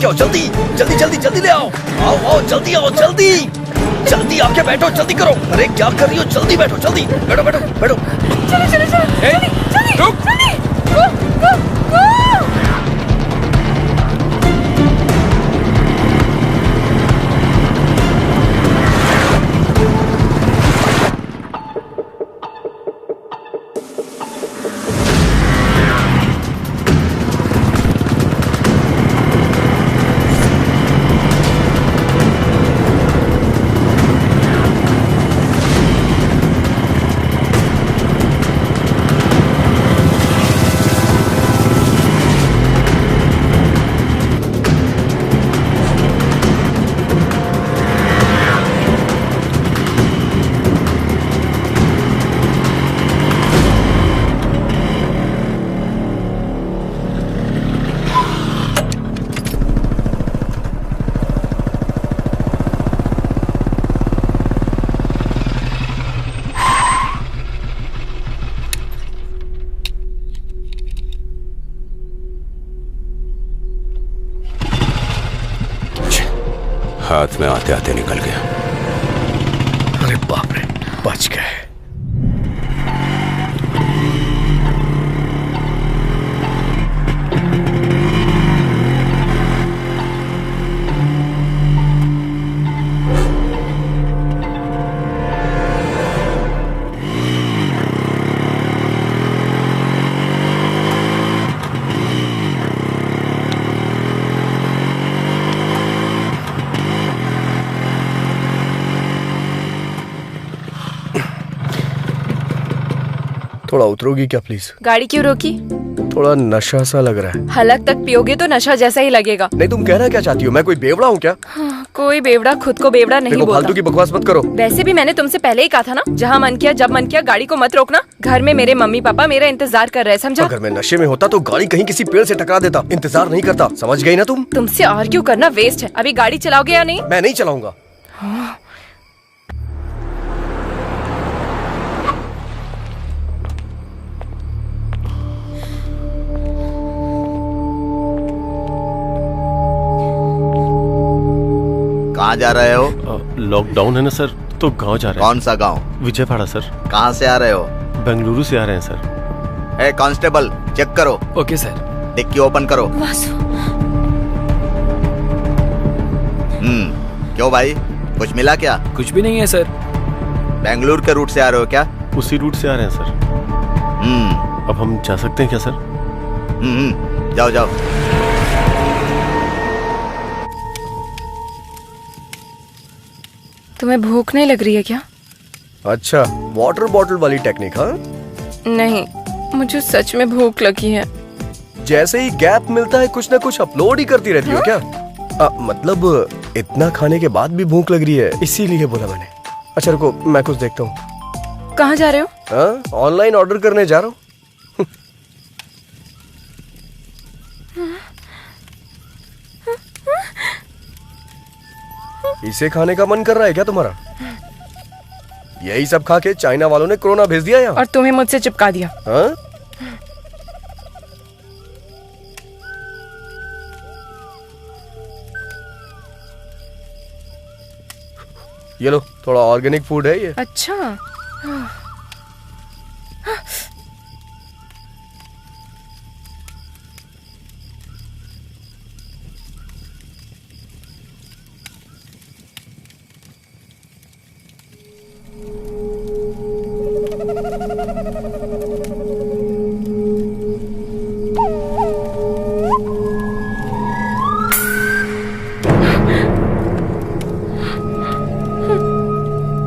Speaker 12: लेके आओ, जल्दी जल्दी जल्दी जल्दी ले आओ। आओ आओ जल्दी आओ, जल्दी जल्दी आके बैठो, जल्दी करो। अरे क्या कर रही हो, जल्दी बैठो, जल्दी बैठो बैठो बैठो।
Speaker 2: चलो चलो चलो जल्दी जल्दी जल्दी गो गो गो।
Speaker 7: हाथ में आते आते निकल गया।
Speaker 12: अरे बाप रे, बच गए। थोड़ा उतरोगी क्या प्लीज?
Speaker 2: गाड़ी क्यों रोकी?
Speaker 12: थोड़ा नशा सा लग रहा है।
Speaker 2: हलक तक पियोगे तो नशा जैसा ही लगेगा।
Speaker 12: नहीं, तुम कहना क्या चाहती हो? मैं कोई बेवड़ा हूँ क्या?
Speaker 2: हाँ, कोई बेवड़ा खुद को बेवड़ा नहीं
Speaker 12: देखो,
Speaker 2: बोलता।
Speaker 12: फालतू की बकवास मत करो।
Speaker 2: वैसे भी मैंने तुमसे पहले ही कहा था ना, जहाँ मन किया जब मन किया गाड़ी को मत रोकना। घर में मेरे मम्मी पापा मेरा इंतजार कर रहे हैं, समझा?
Speaker 12: अगर मैं नशे में होता तो गाड़ी कहीं किसी पेड़ से टकरा देता, इंतजार नहीं करता। समझ गई ना तुम?
Speaker 2: तुमसे आर्ग्यू करना वेस्ट है। अभी गाड़ी चलाओगे या नहीं?
Speaker 12: मैं नहीं चलाऊंगा।
Speaker 4: कहाँ जा रहे हो?
Speaker 10: लॉकडाउन है ना सर, तो गांव जा रहे हैं।
Speaker 4: कौन सा गांव?
Speaker 10: विजयवाड़ा सर।
Speaker 4: कहाँ से आ रहे हो?
Speaker 10: बेंगलुरु से आ रहे हैं सर।
Speaker 4: कांस्टेबल, चेक करो।
Speaker 1: Okay sir.
Speaker 4: डिक्की ओपन करो। क्यों भाई, कुछ मिला क्या?
Speaker 1: कुछ भी नहीं है सर।
Speaker 4: बेंगलुरु के रूट से आ रहे हो क्या?
Speaker 10: उसी रूट से आ रहे हैं सर। अब हम जा सकते हैं क्या सर?
Speaker 4: जाओ जाओ।
Speaker 2: तुम्हें भूख नहीं लग रही है क्या?
Speaker 12: अच्छा, वाटर बॉटल वाली टेक्निक? हाँ
Speaker 2: नहीं, मुझे सच में भूख लगी है।
Speaker 12: जैसे ही गैप मिलता है कुछ ना कुछ अपलोड ही करती रहती हो क्या? मतलब इतना खाने के बाद भी भूख लग रही है, इसीलिए बोला मैंने। अच्छा रुको, मैं कुछ देखता हूँ।
Speaker 2: कहाँ जा रहे हो?
Speaker 12: ऑनलाइन ऑर्डर करने जा रहा हूँ। इसे खाने का मन कर रहा है क्या तुम्हारा? यही सब खा के चाइना वालों ने कोरोना भेज दिया यहाँ।
Speaker 2: और तुम्हें मुझसे चिपका दिया।
Speaker 12: हाँ? ये लो, थोड़ा ऑर्गेनिक फूड है ये।
Speaker 2: अच्छा।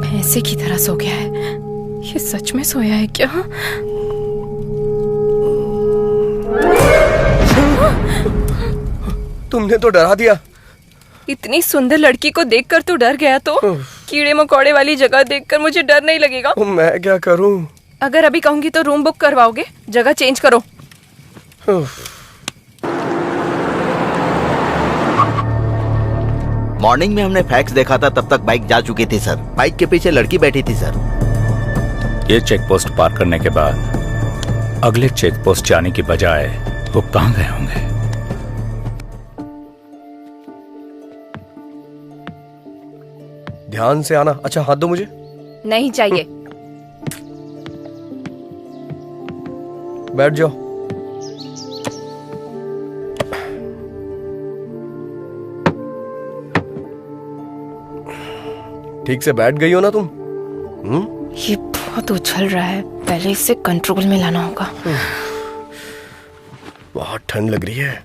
Speaker 2: भैंसे की तरह सो गया है। ये सच में सोया है क्या?
Speaker 12: तुमने तो डरा दिया।
Speaker 2: इतनी सुंदर लड़की को देखकर तो डर गया, तो कीड़े मकोड़े वाली जगह देखकर मुझे डर नहीं लगेगा?
Speaker 12: मैं क्या करूं?
Speaker 2: अगर अभी कहूंगी तो रूम बुक करवाओगे? जगह चेंज करो।
Speaker 4: मॉर्निंग में हमने फैक्स देखा था, तब तक बाइक जा चुकी थी सर। बाइक के पीछे लड़की बैठी थी सर।
Speaker 6: ये चेक पोस्ट पार करने के बाद अगले चेक पोस्ट जाने की बजाय वो कहाँ गए होंगे?
Speaker 12: ध्यान से आना। अच्छा हाथ दो मुझे।
Speaker 2: नहीं चाहिए।
Speaker 12: बैठ जाओ। ठीक से बैठ गई हो ना तुम?
Speaker 2: ये बहुत उछल रहा है, पहले इसे कंट्रोल में लाना होगा।
Speaker 12: बहुत ठंड लग रही है।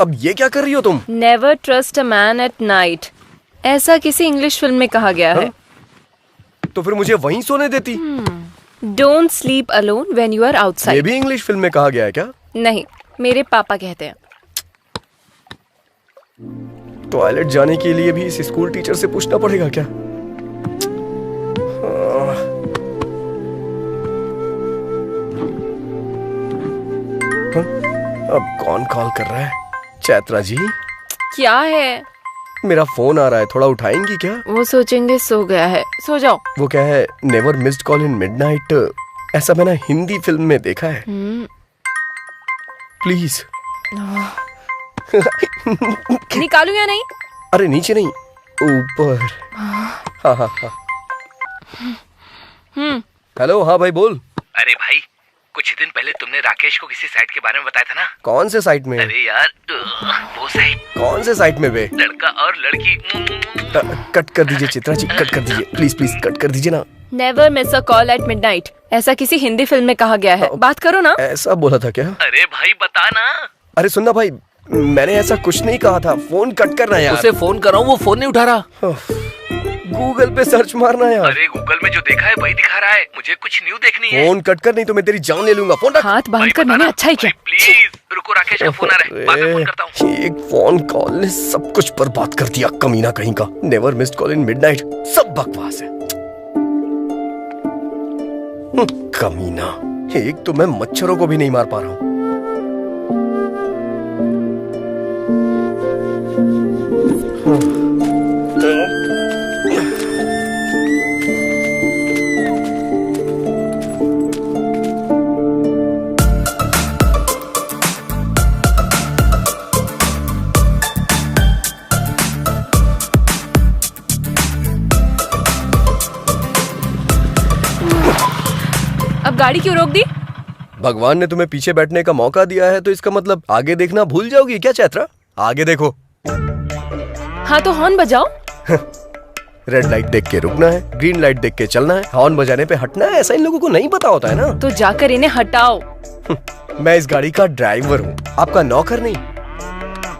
Speaker 12: अब ये क्या कर रही हो तुम?
Speaker 2: Never trust a man at night, ऐसा किसी इंग्लिश फिल्म में कहा गया है।
Speaker 12: तो फिर मुझे वहीं सोने देती।
Speaker 2: Don't sleep alone when you are outside.
Speaker 12: ये भी इंग्लिश फिल्म में कहा गया है क्या?
Speaker 2: नहीं, मेरे पापा कहते हैं।
Speaker 12: टॉयलेट जाने के लिए भी इस स्कूल टीचर से पूछना पड़ेगा क्या? अब कौन कॉल कर रहा है? चैत्रा जी?
Speaker 2: क्या है?
Speaker 12: मेरा फोन आ रहा है, थोड़ा उठाएंगी क्या?
Speaker 2: वो सोचेंगे सो गया है, सो जाओ।
Speaker 12: वो क्या है? Never missed call in midnight, ऐसा मैंने हिंदी फिल्म में देखा है। प्लीज।
Speaker 2: निकालू या नहीं?
Speaker 12: अरे नीचे नहीं, ऊपर। हाँ हाँ हाँ। हेलो, हाँ भाई बोल।
Speaker 3: अरे भाई, कुछ दिन पहले तुमने राकेश को किसी साइट के बारे में बताया था ना?
Speaker 12: कौन से साइट में?
Speaker 3: अरे यार, वो साइट।
Speaker 12: कौन से साइट में बे?
Speaker 3: लड़का और लड़की।
Speaker 12: कट कर दीजिए चित्रा जी, कट कर दीजिए प्लीज प्लीज, कट कर दीजिए ना।
Speaker 2: Never miss a call at midnight, ऐसा किसी हिंदी फिल्म में कहा गया है। बात करो ना।
Speaker 12: ऐसा बोला था क्या?
Speaker 3: अरे भाई बता ना।
Speaker 12: अरे सुनना भाई, मैंने ऐसा कुछ नहीं कहा था। फोन कट करना यार।
Speaker 3: उसे फोन कर रहा हूँ, वो फोन नहीं उठा रहा।
Speaker 12: गूगल पे सर्च मारना यार।
Speaker 3: अरे गूगल में जो देखा है वही दिखा रहा है, मुझे कुछ न्यू देखनी है।
Speaker 12: फोन कट कर, नहीं तो मैं तेरी जान ले लूंगा। फोन रख।
Speaker 2: हाथ बांध कर मैंने अच्छा ही किया।
Speaker 3: प्लीज रुको, राकेश का फोन आ रहा है, बाद में फोन करता हूँ।
Speaker 12: एक फोन कॉल ने सब कुछ बर्बाद कर दिया, कमीना कहीं का। Never missed call in midnight, सब बकवास है। कमीना, एक तो मैं मच्छरों को भी नहीं मार पा रहा हूँ।
Speaker 2: अब गाड़ी क्यों रोक दी?
Speaker 12: भगवान ने तुम्हें पीछे बैठने का मौका दिया है, तो इसका मतलब आगे देखना भूल जाओगी क्या चैत्रा? आगे देखो।
Speaker 2: हाँ तो हॉर्न बजाओ।
Speaker 12: रेड लाइट देख के रुकना है, ग्रीन लाइट देख के चलना है, हॉर्न बजाने पे हटना है। ऐसा इन लोगों को नहीं पता होता है ना।
Speaker 2: तो जाकर इन्हें हटाओ।
Speaker 12: मैं इस गाड़ी का ड्राइवर हूँ, आपका नौकर नहीं।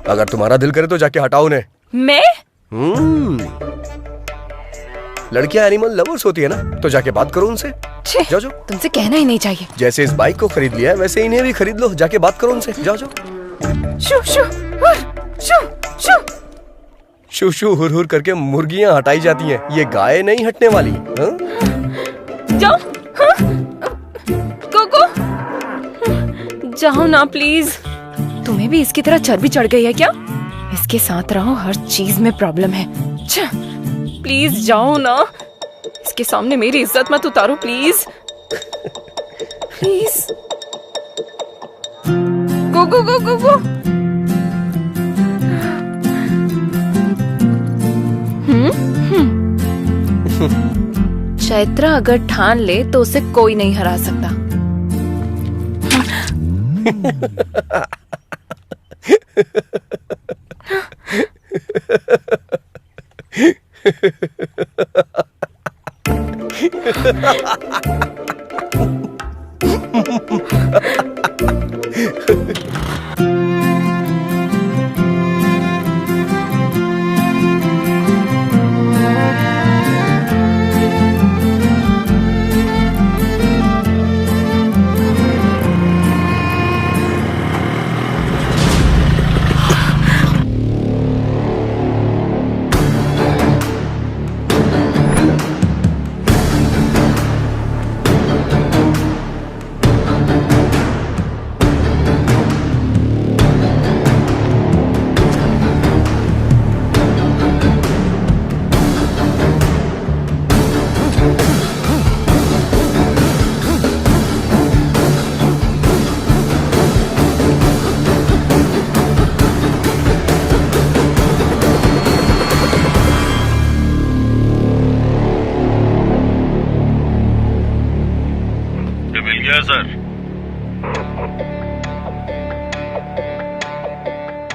Speaker 12: अगर तुम्हारा दिल करे तो जाके हटाओ उन्हें।
Speaker 2: मैं?
Speaker 12: लड़कियां एनिमल लवर्स होती है ना, तो जाके बात करो उनसे। जाओ जाओ।
Speaker 2: तुमसे कहना ही नहीं चाहिए।
Speaker 12: जैसे इस बाइक को खरीद लिया है, वैसे इन्हें भी खरीद लो। जाके बात करो उनसे। जाओ जाओ।
Speaker 2: शू शू शू शू
Speaker 12: शू शू हुर हुर करके मुर्गियां हटाई जाती हैं, ये गाय नहीं हटने वाली।
Speaker 2: जाओ। कोको, जाओ ना प्लीज। तुम्हें भी इसकी तरह चर्बी चढ़ गई है क्या? इसके साथ रहो, हर चीज में प्रॉब्लम है। प्लीज जाओ ना, इसके सामने मेरी इज्जत मत उतारो प्लीज। प्लीज गो गो गो गो गो। चैत्रा अगर ठान ले तो उसे कोई नहीं हरा सकता।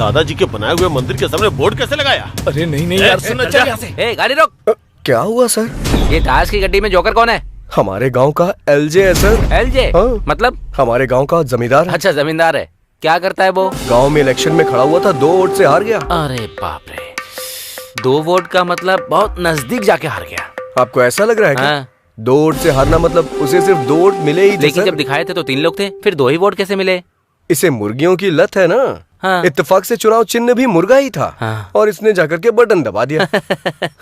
Speaker 11: दादाजी के बनाए हुए मंदिर के सामने बोर्ड कैसे लगाया?
Speaker 3: अरे नहीं यार, सुनो, चल यहाँ से।
Speaker 5: ए, गाड़ी रोक।
Speaker 12: क्या हुआ सर?
Speaker 5: ये ताश की गड्डी में जोकर कौन है?
Speaker 12: हमारे गांव का एलजे है सर।
Speaker 5: एलजे?
Speaker 12: हाँ।
Speaker 5: मतलब?
Speaker 12: हमारे गांव का जमींदार है।
Speaker 5: अच्छा, जमींदार है। क्या करता है वो?
Speaker 12: गांव में इलेक्शन में खड़ा हुआ था, 2 वोट से हार गया।
Speaker 5: अरे बाप रे, 2 वोट का मतलब बहुत नजदीक जाके हार गया।
Speaker 12: आपको ऐसा लग रहा है क्या?
Speaker 5: हाँ।
Speaker 12: 2 वोट से हारना मतलब उसे सिर्फ 2 वोट मिले ही थे।
Speaker 5: लेकिन
Speaker 12: सर।
Speaker 5: जब दिखाए थे तो 3 लोग थे, फिर 2 ही वोट कैसे मिले?
Speaker 12: इसे मुर्गियों की लत है ना।
Speaker 5: हाँ।
Speaker 12: इत्तेफाक से चुनाव चिन्ह भी मुर्गा ही था।
Speaker 5: हाँ।
Speaker 12: और इसने जाकर के बटन दबा दिया।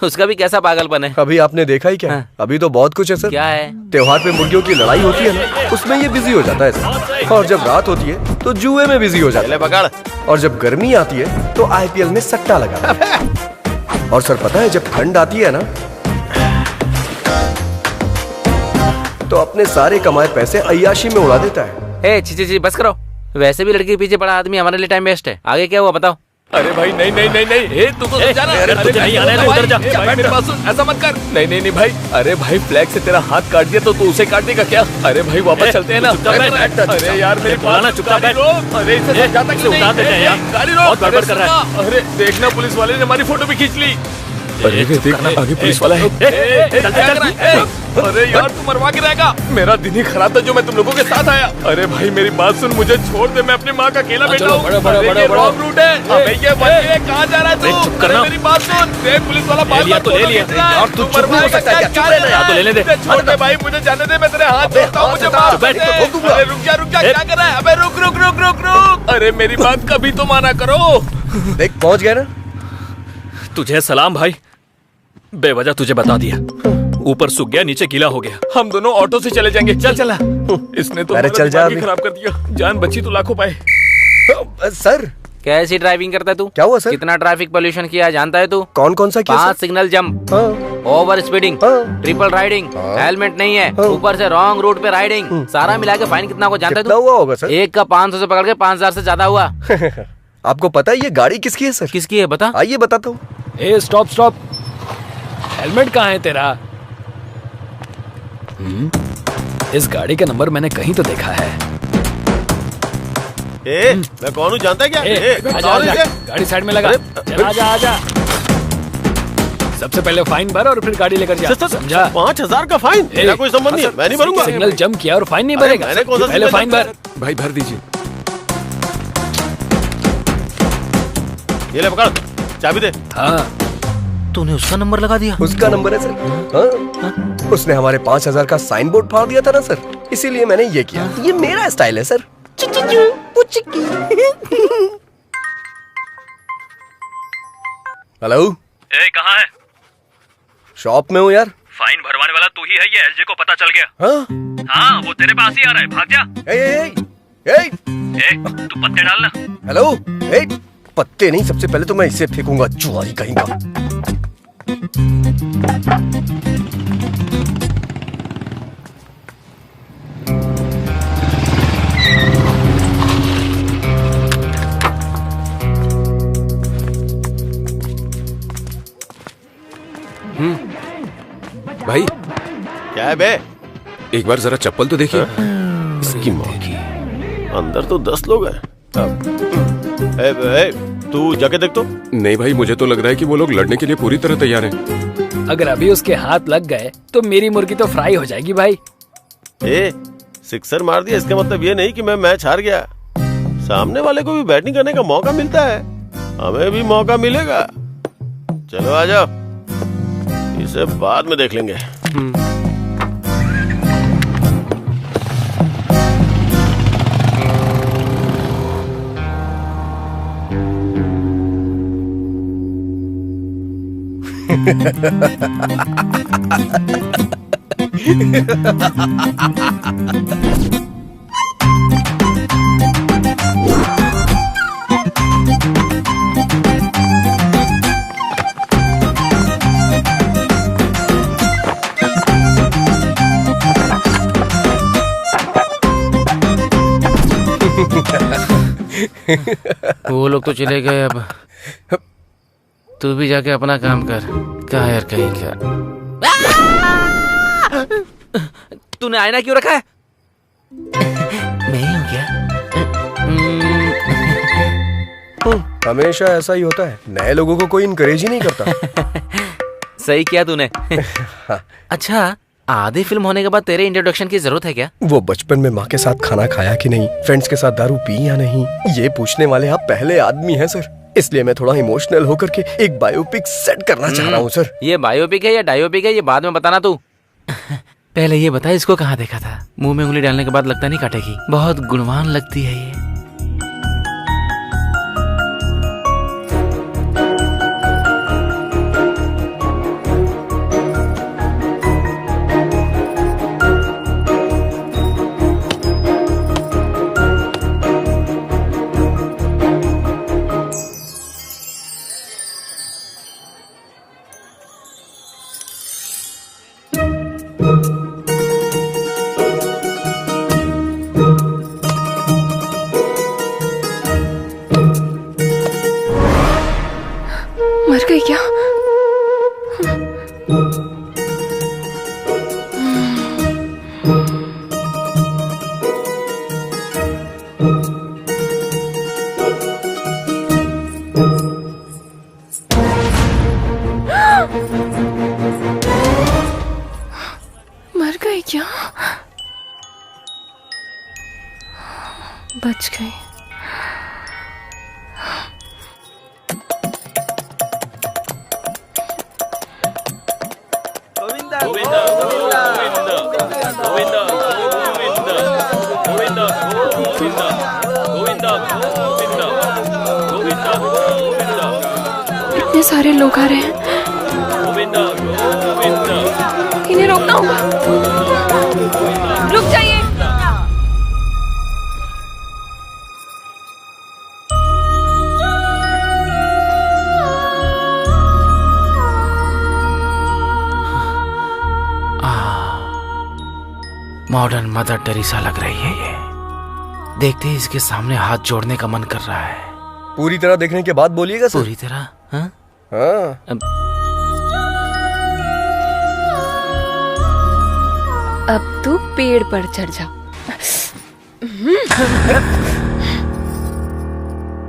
Speaker 5: उसका भी कैसा पागलपन है।
Speaker 12: अभी आपने देखा ही क्या?
Speaker 5: हाँ।
Speaker 12: अभी तो बहुत कुछ है सर।
Speaker 5: क्या है?
Speaker 12: त्योहार पे मुर्गियों की लड़ाई होती है ना, उसमें ये बिजी हो जाता है सर। और जब रात होती है तो जुए में बिजी हो जाता है।
Speaker 11: पकड़।
Speaker 12: और जब गर्मी आती है तो आईपीएल में सट्टा लगाता है। और सर पता है, जब ठंड आती है ना तो अपने सारे कमाए पैसे अय्याशी में उड़ा देता है।
Speaker 5: ए, ची बस करो। वैसे भी लड़की के पीछे पड़ा आदमी हमारे लिए टाइम वेस्ट है। आगे क्या हुआ बताओ?
Speaker 3: अरे भाई नहीं, तू तो समझा ना।
Speaker 1: अरे तुझे नहीं आना है तो उधर जा।
Speaker 3: भाई मेरी बात सुन, ऐसा मत कर। नहीं भाई। अरे भाई, फ्लैग से तेरा हाथ काट दिया तो तू उसे काट देगा क्या? अरे भाई वापस चलते हैं ना। अरे यार मेरी बात
Speaker 1: चुपचाप बैठ।
Speaker 3: अरे इसे समझाता कि
Speaker 1: उतार देते हैं यार।
Speaker 3: गाड़ी रोक।
Speaker 1: बहुत गड़बड़ कर रहा है।
Speaker 3: अरे देखना, पुलिस वाले ने हमारी फोटो भी खींच ली। अरे देख, आगे पुलिस वाला है। अरे यार तू मरवा के रहेगा। मेरा दिन ही खराब था जो मैं तुम लोगों के साथ आया। अरे भाई मेरी बात सुन, मुझे छोड़ दे, मैं अपनी माँ का अकेला बेटा हूँ। रॉन्ग रूट है। अबे ये कहाँ जा रहा है तू?
Speaker 1: चुप करना।
Speaker 3: मेरी बात सुन, देख पुलिस वाला
Speaker 1: ले लिया तो ले लिया।
Speaker 3: और तू चुप नहीं हो सकता क्या? चुप रहना यार।
Speaker 1: तो लेने दे।
Speaker 3: छोड़ दे भाई, मुझे जाने दे, मैं तेरे हाथ जोड़ता हूँ, मुझे माफ कर दे। अरे रुक जा, क्या कर रहा है? अबे रुक। अरे मेरी बात कभी तो माना करो।
Speaker 12: देख पहुंच गए ना।
Speaker 1: तुझे सलाम भाई, बेवजह तुझे बता दिया। ऊपर सूख गया, नीचे गीला हो गया।
Speaker 3: हम दोनों ऑटो से चले जाएंगे। चल। इसने तो
Speaker 12: अरे चल जा अभी।
Speaker 3: खराब कर दिया। जान बची तो लाखों पाए।
Speaker 12: सर
Speaker 5: कैसी ड्राइविंग करता है तू?
Speaker 12: क्या हुआ सर?
Speaker 5: कितना ट्रैफिक पोल्यूशन किया जानता है तू?
Speaker 12: कौन सा किया?
Speaker 5: 5 signal jump, over speeding, triple riding, helmet नहीं है, ऊपर से रॉन्ग रूट पे राइडिंग। सारा मिला के फाइन कितना को जानता है तू?
Speaker 12: हुआ होगा सर?
Speaker 5: एक का 500 से पकड़ के 5000 से ज्यादा हुआ।
Speaker 12: आपको पता है ये गाड़ी किसकी है सर?
Speaker 5: किसकी है बता?
Speaker 12: आइए बताता हूँ।
Speaker 1: ए स्टॉप। हेलमेट कहाँ है तेरा? इस गाड़ी का नंबर मैंने कहीं तो देखा है।
Speaker 11: मैं कौन हूँ जानता है क्या?
Speaker 1: आजा। गाड़ी साइड में लगा। आजा। सबसे पहले फाइन भर और फिर गाड़ी लेकर जा। समझा?
Speaker 11: 5000 का फाइन? मेरा कोई संबंध नहीं है, मैं नहीं भरूंगा।
Speaker 1: सिग्नल जंप किया और फाइन नहीं भरेगा?
Speaker 11: मैंने कौन सा
Speaker 1: पहले फाइन भर।
Speaker 7: भाई भर दीजिए।
Speaker 11: ये ले पकड़, चाबी दे।
Speaker 1: हाँ।
Speaker 5: तूने उसका नंबर लगा दिया?
Speaker 12: उसका नंबर है सर। हाँ? उसने हमारे 5000 का साइन बोर्ड फाड़ दिया था ना सर, इसीलिए मैंने ये किया। ये मेरा स्टाइल है सर। हेलो,
Speaker 1: ए कहाँ है?
Speaker 12: शॉप में हूँ यार।
Speaker 1: फाइन भरवाने वाला तू ही है, ये एलजे को पता चल गया।
Speaker 12: हाँ,
Speaker 1: वो तेरे पास ही आ रहा है, भाग जा।
Speaker 12: ए,
Speaker 1: तू पत्ते डालना।
Speaker 12: हेलो, पत्ते नहीं, सबसे पहले तो मैं इसे फेंकूंगा, जुआरी कहीं का।
Speaker 7: भाई
Speaker 11: क्या है बे?
Speaker 7: एक बार जरा चप्पल तो देखिए।
Speaker 11: इसकी माँ की, अंदर तो 10 लोग हैं। तू जाके देख तो।
Speaker 7: नहीं भाई, मुझे तो लग रहा है कि वो लोग लड़ने के लिए पूरी तरह तैयार हैं।
Speaker 1: अगर अभी उसके हाथ लग गए तो मेरी मुर्गी तो फ्राई हो जाएगी भाई।
Speaker 11: सिक्सर मार दिया इसका मतलब ये नहीं कि मैं मैच हार गया। सामने वाले को भी बैटिंग करने का मौका मिलता है, हमें भी मौका मिलेगा। चलो आ जाओ, इसे बाद में देख लेंगे।
Speaker 5: वो लोग तो चले गए, अब तू भी जाके अपना काम कर। क्या यार कहीं क्या? तूने आईना क्यों रखा है? मैं ही हूँ क्या?
Speaker 12: हमेशा ऐसा ही होता है, नए लोगों को कोई इनकरेज ही नहीं करता।
Speaker 5: सही किया तूने। अच्छा, आधी फिल्म होने के बाद तेरे इंट्रोडक्शन की जरूरत है क्या?
Speaker 12: वो बचपन में माँ के साथ खाना खाया कि नहीं, फ्रेंड्स के साथ दारू पी या नहीं, ये पूछने वाले आप पहले आदमी हैं सर। इसलिए मैं थोड़ा इमोशनल होकर के एक बायोपिक सेट करना चाह रहा हूँ सर।
Speaker 5: ये बायोपिक है या डायोपिक है, ये बाद में बताना तू। पहले ये बता, इसको कहाँ देखा था? मुंह में उंगली डालने के बाद लगता नहीं काटेगी। बहुत गुणवान लगती है ये।
Speaker 2: मर गई क्या? मर गई क्या? बच गई। इतने सारे लोग आ रहे हैं, इन्हें रोकना होगा। रुक जाइए।
Speaker 5: मॉडर्न मदर टेरेसा लग रही है ये। देखते ही इसके सामने हाथ जोड़ने का मन कर रहा है।
Speaker 12: पूरी तरह देखने के बाद बोलिएगा सर।
Speaker 5: पूरी तरह? हाँ?
Speaker 12: हाँ।
Speaker 2: अब तू पेड़ पर चढ़ जा।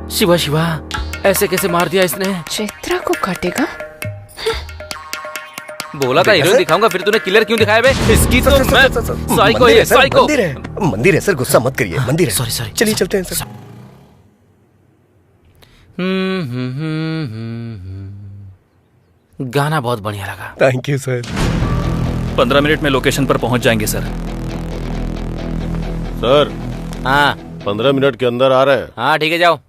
Speaker 5: शिवा शिवा, ऐसे कैसे मार दिया इसने?
Speaker 2: चित्रा को काटेगा?
Speaker 5: बोला था हीरो दिखाऊंगा, फिर तूने किलर क्यों दिखाया बे? इसकी तो मैं साइको है, साइको।
Speaker 12: मंदिर है सर, गुस्सा मत करिए। मंदिर है।
Speaker 5: Sorry sorry.
Speaker 12: चलिए चलते हैं सर।
Speaker 5: गाना बहुत बढ़िया लगा।
Speaker 12: Thank you sir.
Speaker 1: 15 मिनट में लोकेशन पर पहुंच जाएंगे सर।
Speaker 11: सर।
Speaker 5: हाँ
Speaker 11: 15 मिनट के अंदर आ रहे हैं।
Speaker 5: हाँ ठीक है, जाओ।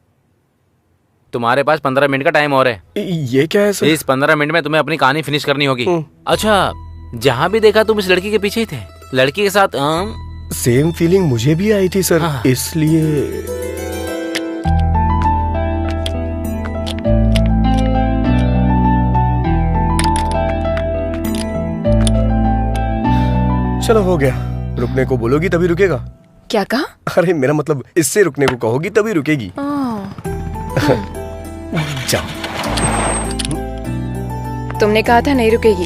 Speaker 5: तुम्हारे पास 15 मिनट का टाइम और है।
Speaker 12: ये क्या है सर?
Speaker 5: इस 15 मिनट में तुम्हें अपनी कहानी फिनिश करनी होगी। अच्छा, जहाँ भी देखा तुम इस लड़की के पीछे ही थे। लड़की के साथ
Speaker 12: सेम फीलिंग मुझे भी आई थी सर। हाँ। इसलिए चलो हो गया। रुकने को बोलोगी तभी रुकेगा।
Speaker 2: क्या कहा?
Speaker 12: अरे मेरा मतलब इससे रुकने को कहोगी तभी रुकेगी। जाओ।
Speaker 2: तुमने कहा था नहीं रुकेगी।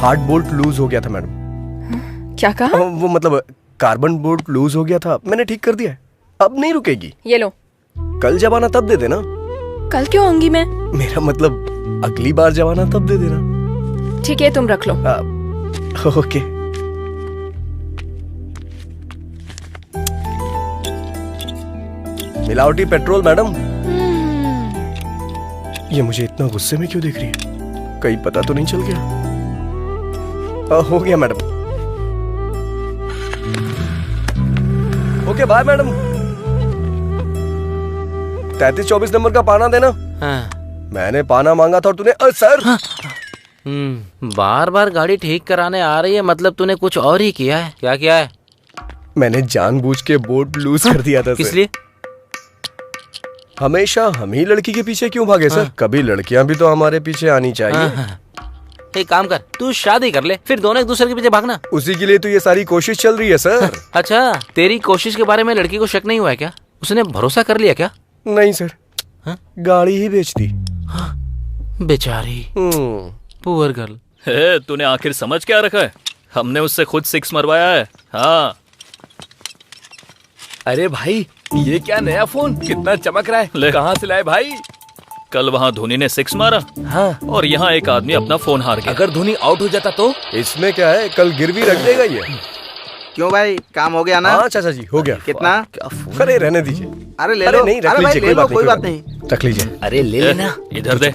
Speaker 12: हार्ड बोल्ट लूज हो गया था मैडम।
Speaker 2: क्या कहा?
Speaker 12: वो मतलब कार्बन बोल्ट लूज हो गया था, मैंने ठीक कर दिया है। अब नहीं रुकेगी।
Speaker 2: ये लो।
Speaker 12: कल जब आना तब दे देना।
Speaker 2: कल क्यों आऊंगी मैं?
Speaker 12: मेरा मतलब अगली बार जब आना तब दे देना।
Speaker 2: ठीक है, तुम रख लो।
Speaker 12: ओके। मिलावटी पेट्रोल मैडम। ये मुझे इतना गुस्से में क्यों देख रही है? कहीं पता तो नहीं चल गया? हो गया madam. Okay bye madam. 3324 number का पाना देना।
Speaker 5: हाँ।
Speaker 12: मैंने पाना मांगा था और तूने सर।
Speaker 5: हाँ। बार बार गाड़ी ठीक कराने आ रही है, मतलब तूने कुछ और ही किया है। क्या किया है?
Speaker 12: मैंने जानबूझ के बोर्ड लूज कर दिया था।
Speaker 5: किस लिए?
Speaker 12: हमेशा हम ही लड़की के पीछे क्यों भागे सर? कभी लड़कियां भी तो हमारे पीछे आनी चाहिए।
Speaker 5: एक काम कर, तू शादी कर ले, फिर दोनों एक दूसरे के पीछे भागना।
Speaker 12: उसी के लिए तो ये सारी कोशिश चल रही है सर।
Speaker 5: अच्छा, तेरी कोशिश के बारे में लड़की को शक नहीं हुआ है क्या? उसने भरोसा कर लिया क्या?
Speaker 12: नहीं सर। गाड़ी ही बेच दी।
Speaker 5: बेचारी पुअर गर्ल।
Speaker 1: तूने आखिर समझ क्या रखा है? हमने उससे खुद 6 मरवाया है। हाँ।
Speaker 3: अरे भाई, ये क्या नया फोन, कितना चमक रहा है, कहाँ से लाए भाई?
Speaker 1: कल वहाँ धोनी ने 6 मारा।
Speaker 3: हाँ।
Speaker 1: और यहाँ एक आदमी अपना फोन हार गया।
Speaker 3: अगर धोनी आउट हो जाता तो?
Speaker 12: इसमें क्या है, कल गिरवी रख देगा ये।
Speaker 4: क्यों भाई, काम हो गया ना?
Speaker 12: हाँ चाचा जी, हो गया।
Speaker 4: कितना?
Speaker 12: अरे रहने दीजिए।
Speaker 4: अरे ले लो।
Speaker 12: नहीं, रख
Speaker 4: अरे भाई
Speaker 12: लीजिए,
Speaker 4: ले लो, कोई बात नहीं।
Speaker 12: रख लीजिए।
Speaker 3: अरे ले लेना।
Speaker 1: इधर दे।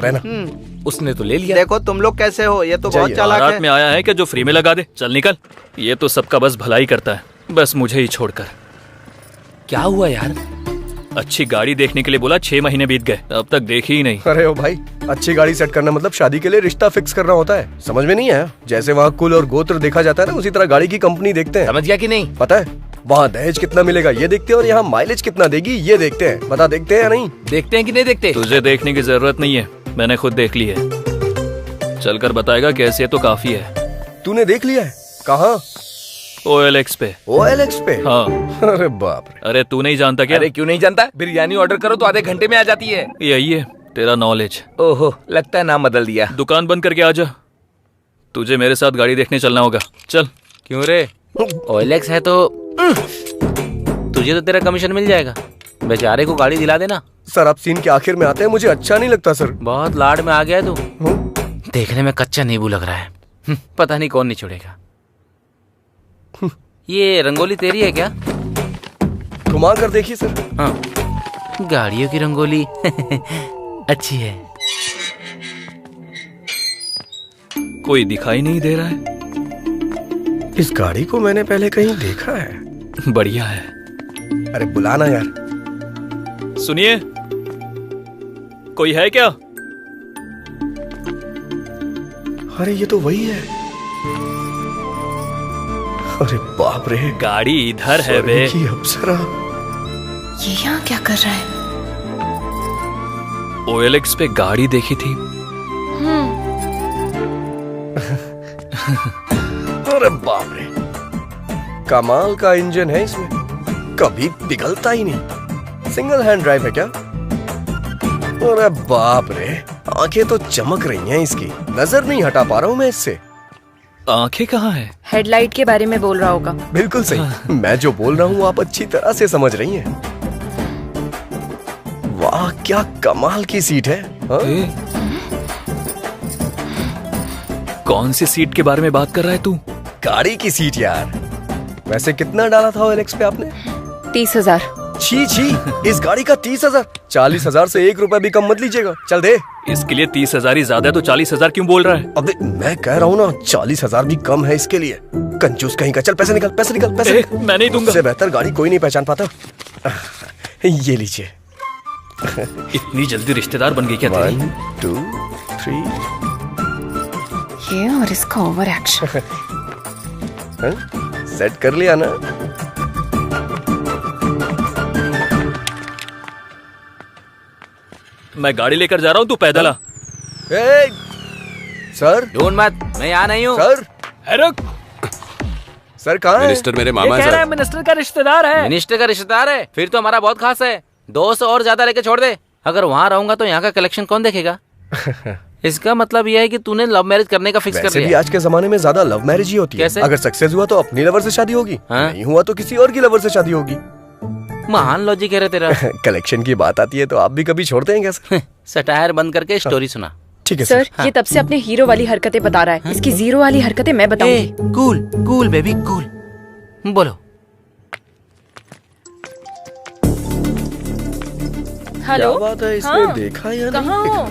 Speaker 3: उसने तो ले लिया।
Speaker 4: देखो तुम लोग कैसे हो, ये तो बहुत चालाक
Speaker 1: बारात
Speaker 4: है।
Speaker 1: में आया है कि जो फ्री में लगा दे। चल निकल। ये तो सबका बस भलाई करता है, बस मुझे ही छोड़कर।
Speaker 3: क्या हुआ यार?
Speaker 1: अच्छी गाड़ी देखने के लिए बोला, 6 महीने बीत गए, अब तक देखी ही नहीं।
Speaker 12: अरे ओ भाई, अच्छी गाड़ी सेट करना मतलब शादी के लिए रिश्ता फिक्स करना होता है, समझ में नहीं आया? जैसे वहाँ कुल और गोत्र देखा जाता है ना, उसी तरह गाड़ी की कंपनी देखते हैं।
Speaker 3: समझ गया कि नहीं?
Speaker 12: पता है, वहाँ दहेज कितना मिलेगा ये देखते हैं, और यहाँ माइलेज कितना देगी ये देखते हैं। बता, देखते हैं या नहीं?
Speaker 3: देखते हैं कि नहीं देखते?
Speaker 1: तुझे देखने की जरूरत नहीं है, मैंने खुद देख ली है। चलकर बताएगा कैसे, तो काफी है।
Speaker 12: तूने देख लिया है? कहाँ?
Speaker 1: OLX पे।
Speaker 12: OLX पे?
Speaker 1: हाँ।
Speaker 12: अरे बाप रे।
Speaker 1: अरे तू नहीं जानता क्या?
Speaker 3: अरे क्यों नहीं जानता? बिरयानी ऑर्डर करो तो आधे घंटे में आ जाती है।
Speaker 1: यही है तेरा नॉलेज।
Speaker 3: ओहो, लगता है नाम बदल दिया।
Speaker 1: दुकान बंद करके आ जा, तुझे मेरे साथ गाड़ी देखने चलना होगा। चल।
Speaker 5: क्यों रे? OLX है तो तुझे तो तेरा कमीशन मिल जाएगा, बेचारे को गाड़ी दिला देना।
Speaker 12: सर आप सीन के आखिर में आते हैं, मुझे अच्छा नहीं लगता सर।
Speaker 5: बहुत लाड में आ गया है तू। देखने में कच्चा नींबू लग रहा है, पता नहीं कौन निचोड़ेगा। ये रंगोली तेरी है क्या?
Speaker 12: घुमा कर देखिए सर।
Speaker 5: हाँ, गाड़ियों की रंगोली अच्छी है।
Speaker 1: कोई दिखाई नहीं दे रहा है।
Speaker 12: इस गाड़ी को मैंने पहले कहीं देखा है।
Speaker 1: बढ़िया है।
Speaker 12: अरे बुलाना यार।
Speaker 1: सुनिए, कोई है क्या?
Speaker 12: अरे ये तो वही है। अरे बाप रे,
Speaker 1: गाड़ी इधर है बे।
Speaker 12: की अप्सरा।
Speaker 2: ये यहाँ क्या कर रहा है?
Speaker 1: OLX पे गाड़ी देखी थी।
Speaker 12: अरे बाप रे, कमाल का इंजन है इसमें, कभी पिघलता ही नहीं। सिंगल हैंड ड्राइव है क्या? अरे बाप रे, आंखें तो चमक रही हैं इसकी, नजर नहीं हटा पा रहा हूँ मैं इससे।
Speaker 1: आंखें कहाँ है?
Speaker 2: हेडलाइट के बारे में बोल रहा होगा।
Speaker 12: बिल्कुल सही। मैं जो बोल रहा हूँ आप अच्छी तरह से समझ रही हैं। वाह क्या कमाल की सीट है।
Speaker 1: कौन सी सीट के बारे में बात कर रहा है तू?
Speaker 12: गाड़ी की सीट यार। वैसे कितना डाला था OLX पे आपने?
Speaker 2: 30,000।
Speaker 12: छी छी, इस गाड़ी का 30,000? 40,000 से 1 रुपया भी कम मत लीजिएगा। चल दे।
Speaker 1: इसके लिए 30,000 ही ज्यादा है, तो 40,000 क्यों बोल रहा है?
Speaker 12: अबे मैं कह रहा हूँ ना, 40,000 भी कम है इसके लिए। कंजूस कहीं का। चल पैसे निकल, पैसे निकल, पैसे निकल।
Speaker 1: मैं नहीं दूंगा।
Speaker 12: इससे बेहतर गाड़ी कोई नहीं पहचान पाता। ये लीजिए।
Speaker 1: इतनी जल्दी रिश्तेदार बन गई क्या तेरी?
Speaker 12: 1 2 3।
Speaker 2: ये और इसका ओवर एक्शन।
Speaker 12: सेट कर लिया ना?
Speaker 1: मैं गाड़ी लेकर जा रहा हूँ, तू पैदल आ।
Speaker 12: सर
Speaker 5: ढूंढ मत, मैं यहाँ नहीं हूँ।
Speaker 12: सर
Speaker 1: रुक।
Speaker 12: सर कहाँ है?
Speaker 7: मिनिस्टर मेरे मामा है सर।
Speaker 1: मिनिस्टर का रिश्तेदार है।
Speaker 5: मिनिस्टर का रिश्तेदार है? फिर तो हमारा बहुत खास है। 200 और ज्यादा लेके छोड़ दे। अगर वहाँ रहूंगा तो यहाँ का कलेक्शन कौन देखेगा? इसका मतलब यह है कि तूने लव मैरिज करने का फिक्स कर
Speaker 12: वैसे
Speaker 5: लिया।
Speaker 12: भी आज के जमाने में ज्यादा लव मैरिज ही होती है।
Speaker 5: कैसे?
Speaker 12: अगर सक्सेस हुआ तो अपनी लवर से शादी होगी, नहीं हुआ तो किसी और की लवर से शादी होगी।
Speaker 5: महान लॉजिक है रे तेरा।
Speaker 12: कलेक्शन की बात आती है तो आप भी कभी छोड़ते हैं क्या सर?
Speaker 5: सटायर बंद करके स्टोरी सुना।
Speaker 12: ठीक है
Speaker 2: सर। ये तब से अपने हीरो वाली हरकतें बता रहा है। इसकी जीरो वाली हरकतें मैं बताऊंगी।
Speaker 5: Cool cool baby cool. बोलो।
Speaker 2: हेलो।
Speaker 12: क्या बात है, इसने देखा या नहीं?
Speaker 2: कहाँ हो?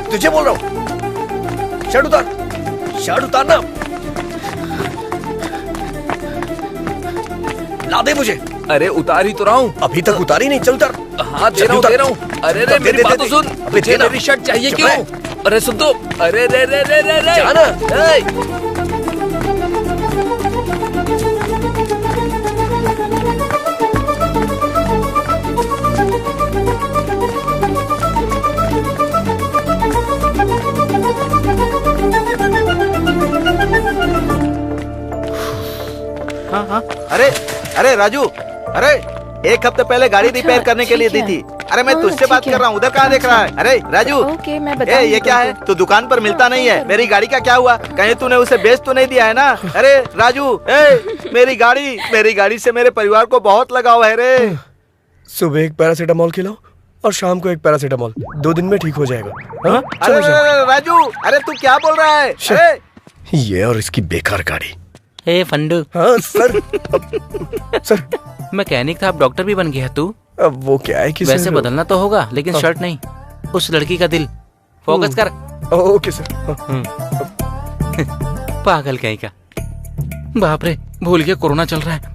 Speaker 12: तुझे बोल रहा हूँ, शर्ट उतार, शर्ट उतारना। ला दे मुझे।
Speaker 3: अरे उतार ही तो रहा हूँ।
Speaker 12: अभी तक उतारी नहीं, चल उतार।
Speaker 3: हाँ दे रहा हूँ। अरे रे मेरी बात तो सुन। तुझे मेरी शर्ट चाहिए क्यों? अरे सुन तो। अरे रे रे रे रे रे।
Speaker 12: जाना।
Speaker 4: हाँ। अरे अरे राजू, अरे 1 हफ्ते पहले गाड़ी रिपेयर करने के लिए दी थी, अरे मैं तुझसे बात कर रहा हूँ, उधर कहाँ देख रहा है? अरे राजू,
Speaker 2: ओके मैं
Speaker 4: ए
Speaker 2: बताऊंगी
Speaker 4: ये क्या है?
Speaker 2: तुमको।
Speaker 4: तू दुकान पर मिलता नहीं है। मेरी गाड़ी का क्या हुआ? कहीं तूने उसे बेच तो नहीं दिया है ना? अरे राजू, मेरी गाड़ी से मेरे परिवार को बहुत लगाव है रे।
Speaker 12: सुबह एक पैरासीटामोल खिलाओ और शाम को एक पैरासीटामोल, 2 दिन में ठीक हो जाएगा। हाँ?
Speaker 4: अरे राजू, अरे तू क्या बोल रहा है? अरे
Speaker 12: ये और इसकी बेकार गाड़ी।
Speaker 5: हे फंडू।
Speaker 12: हाँ सर। सर
Speaker 5: मैकेनिक था, अब डॉक्टर भी बन गया तू।
Speaker 12: अब वो क्या है कि
Speaker 5: वैसे
Speaker 12: सर,
Speaker 5: बदलना तो होगा, लेकिन शर्ट नहीं, उस लड़की का दिल। फोकस कर।
Speaker 12: Okay sir.
Speaker 5: पागल कहीं का। बाप रे, भूल गया कोरोना चल रहा है।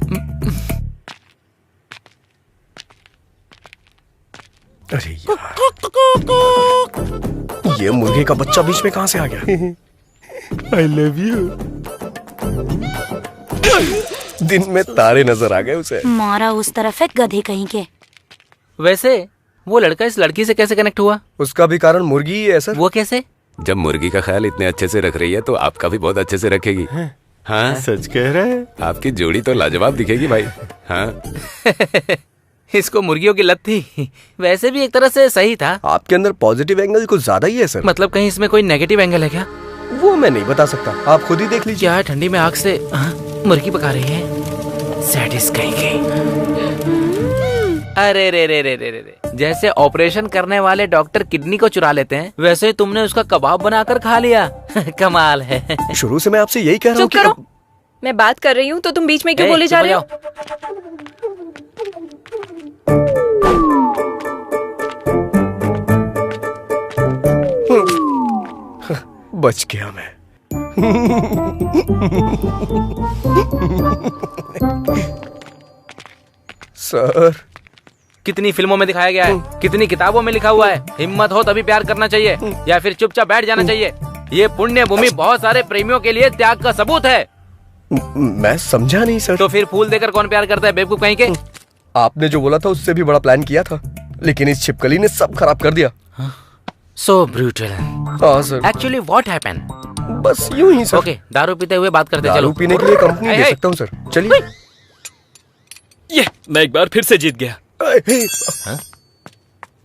Speaker 12: अरे यार, ये मुर्गे का बच्चा बीच में कहाँ से आ गया? I love you। दिन में तारे नजर आ गए उसे।
Speaker 9: मारा उस तरफ है गधे कहीं के।
Speaker 5: वैसे वो लड़का इस लड़की से कैसे कनेक्ट हुआ?
Speaker 12: उसका भी कारण मुर्गी ही है सर।
Speaker 5: वो कैसे?
Speaker 7: जब मुर्गी का ख्याल इतने अच्छे से रख रही है तो आपका भी बहुत अच्छे से रखेगी। हाँ
Speaker 11: सच कह रहे हैं।
Speaker 7: आपकी जोड़ी तो लाजवाब दिखेगी भाई। हाँ
Speaker 5: इसको मुर्गियों की लत थी। वैसे भी एक तरह से सही था।
Speaker 12: आपके अंदर पॉजिटिव एंगल कुछ ज्यादा ही है सर।
Speaker 5: मतलब कहीं इसमें कोई नेगेटिव एंगल है क्या?
Speaker 12: वो मैं नहीं बता सकता, आप खुद ही देख लीजिए।
Speaker 5: क्या है, ठंडी में आग से मुर्गी पका रही है? सैडिस्ट कहीं की। अरे रे रे रे रे रे, जैसे ऑपरेशन करने वाले डॉक्टर किडनी को चुरा लेते हैं, वैसे तुमने उसका कबाब बनाकर खा लिया। कमाल है।
Speaker 12: शुरू से मैं आपसे यही कह रहा हूँ
Speaker 2: चुप करो, मैं बात कर रही हूँ तो तुम बीच में क्यों बोले जा रहे हो?
Speaker 12: बच गया मैं। सर,
Speaker 5: कितनी फिल्मों में दिखाया गया है, कितनी किताबों में लिखा हुआ है, हिम्मत हो तभी प्यार करना चाहिए या फिर चुपचाप बैठ जाना चाहिए। ये पुण्य भूमि बहुत सारे प्रेमियों के लिए त्याग का सबूत है।
Speaker 12: मैं समझा नहीं सर।
Speaker 5: तो फिर फूल देकर कौन प्यार करता है, बेवकूफ कहीं के?
Speaker 12: आपने जो बोला था उससे भी बड़ा प्लान किया था, लेकिन इस छिपकली ने सब खराब कर दिया।
Speaker 5: सो ब्रूटल।
Speaker 12: हाँ सर।
Speaker 5: Actually what happened?
Speaker 12: बस यूं ही सर।
Speaker 5: ओके, दारू पीते हुए बात करते।
Speaker 12: दारू
Speaker 5: चलो
Speaker 12: पीने के लिए कंपनी दे सकता हूँ सर, चलिए।
Speaker 1: ये मैं एक बार फिर से जीत गया।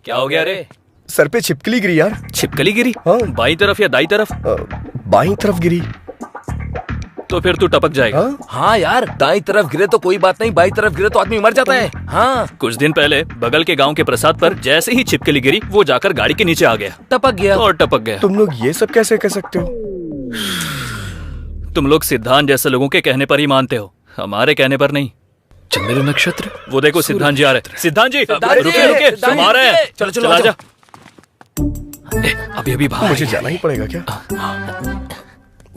Speaker 1: क्या हो गया रे?
Speaker 12: सर पे छिपकली गिरी यार।
Speaker 1: छिपकली गिरी?
Speaker 12: हाँ।
Speaker 1: बाई तरफ या दाई तरफ?
Speaker 12: बाई तरफ गिरी।
Speaker 1: तो फिर तू टपक जाएगा।
Speaker 3: हाँ यार, दाई तरफ गिरे तो कोई बात नहीं, बाई तरफ गिरे तो आदमी मर जाता है। हाँ,
Speaker 1: कुछ दिन पहले बगल के गांव के प्रसाद पर जैसे ही छिपकली गिरी, वो जाकर गाड़ी के नीचे आ गया,
Speaker 3: टपक गया
Speaker 1: और टपक गया।
Speaker 12: तुम लोग ये सब कैसे कह सकते हो?
Speaker 1: तुम लोग सिद्धांत जैसे लोगों के कहने पर ही मानते हो, हमारे कहने पर नहीं।
Speaker 3: चंद्र नक्षत्र।
Speaker 1: वो देखो सिद्धांत जी आ रहे। सिद्धांत जी रुकिए रुकिए, तुम आ रहे हैं।
Speaker 3: चलो चलो,
Speaker 1: आजा। अभी अभी बाहर
Speaker 12: मुझे जाना ही पड़ेगा क्या?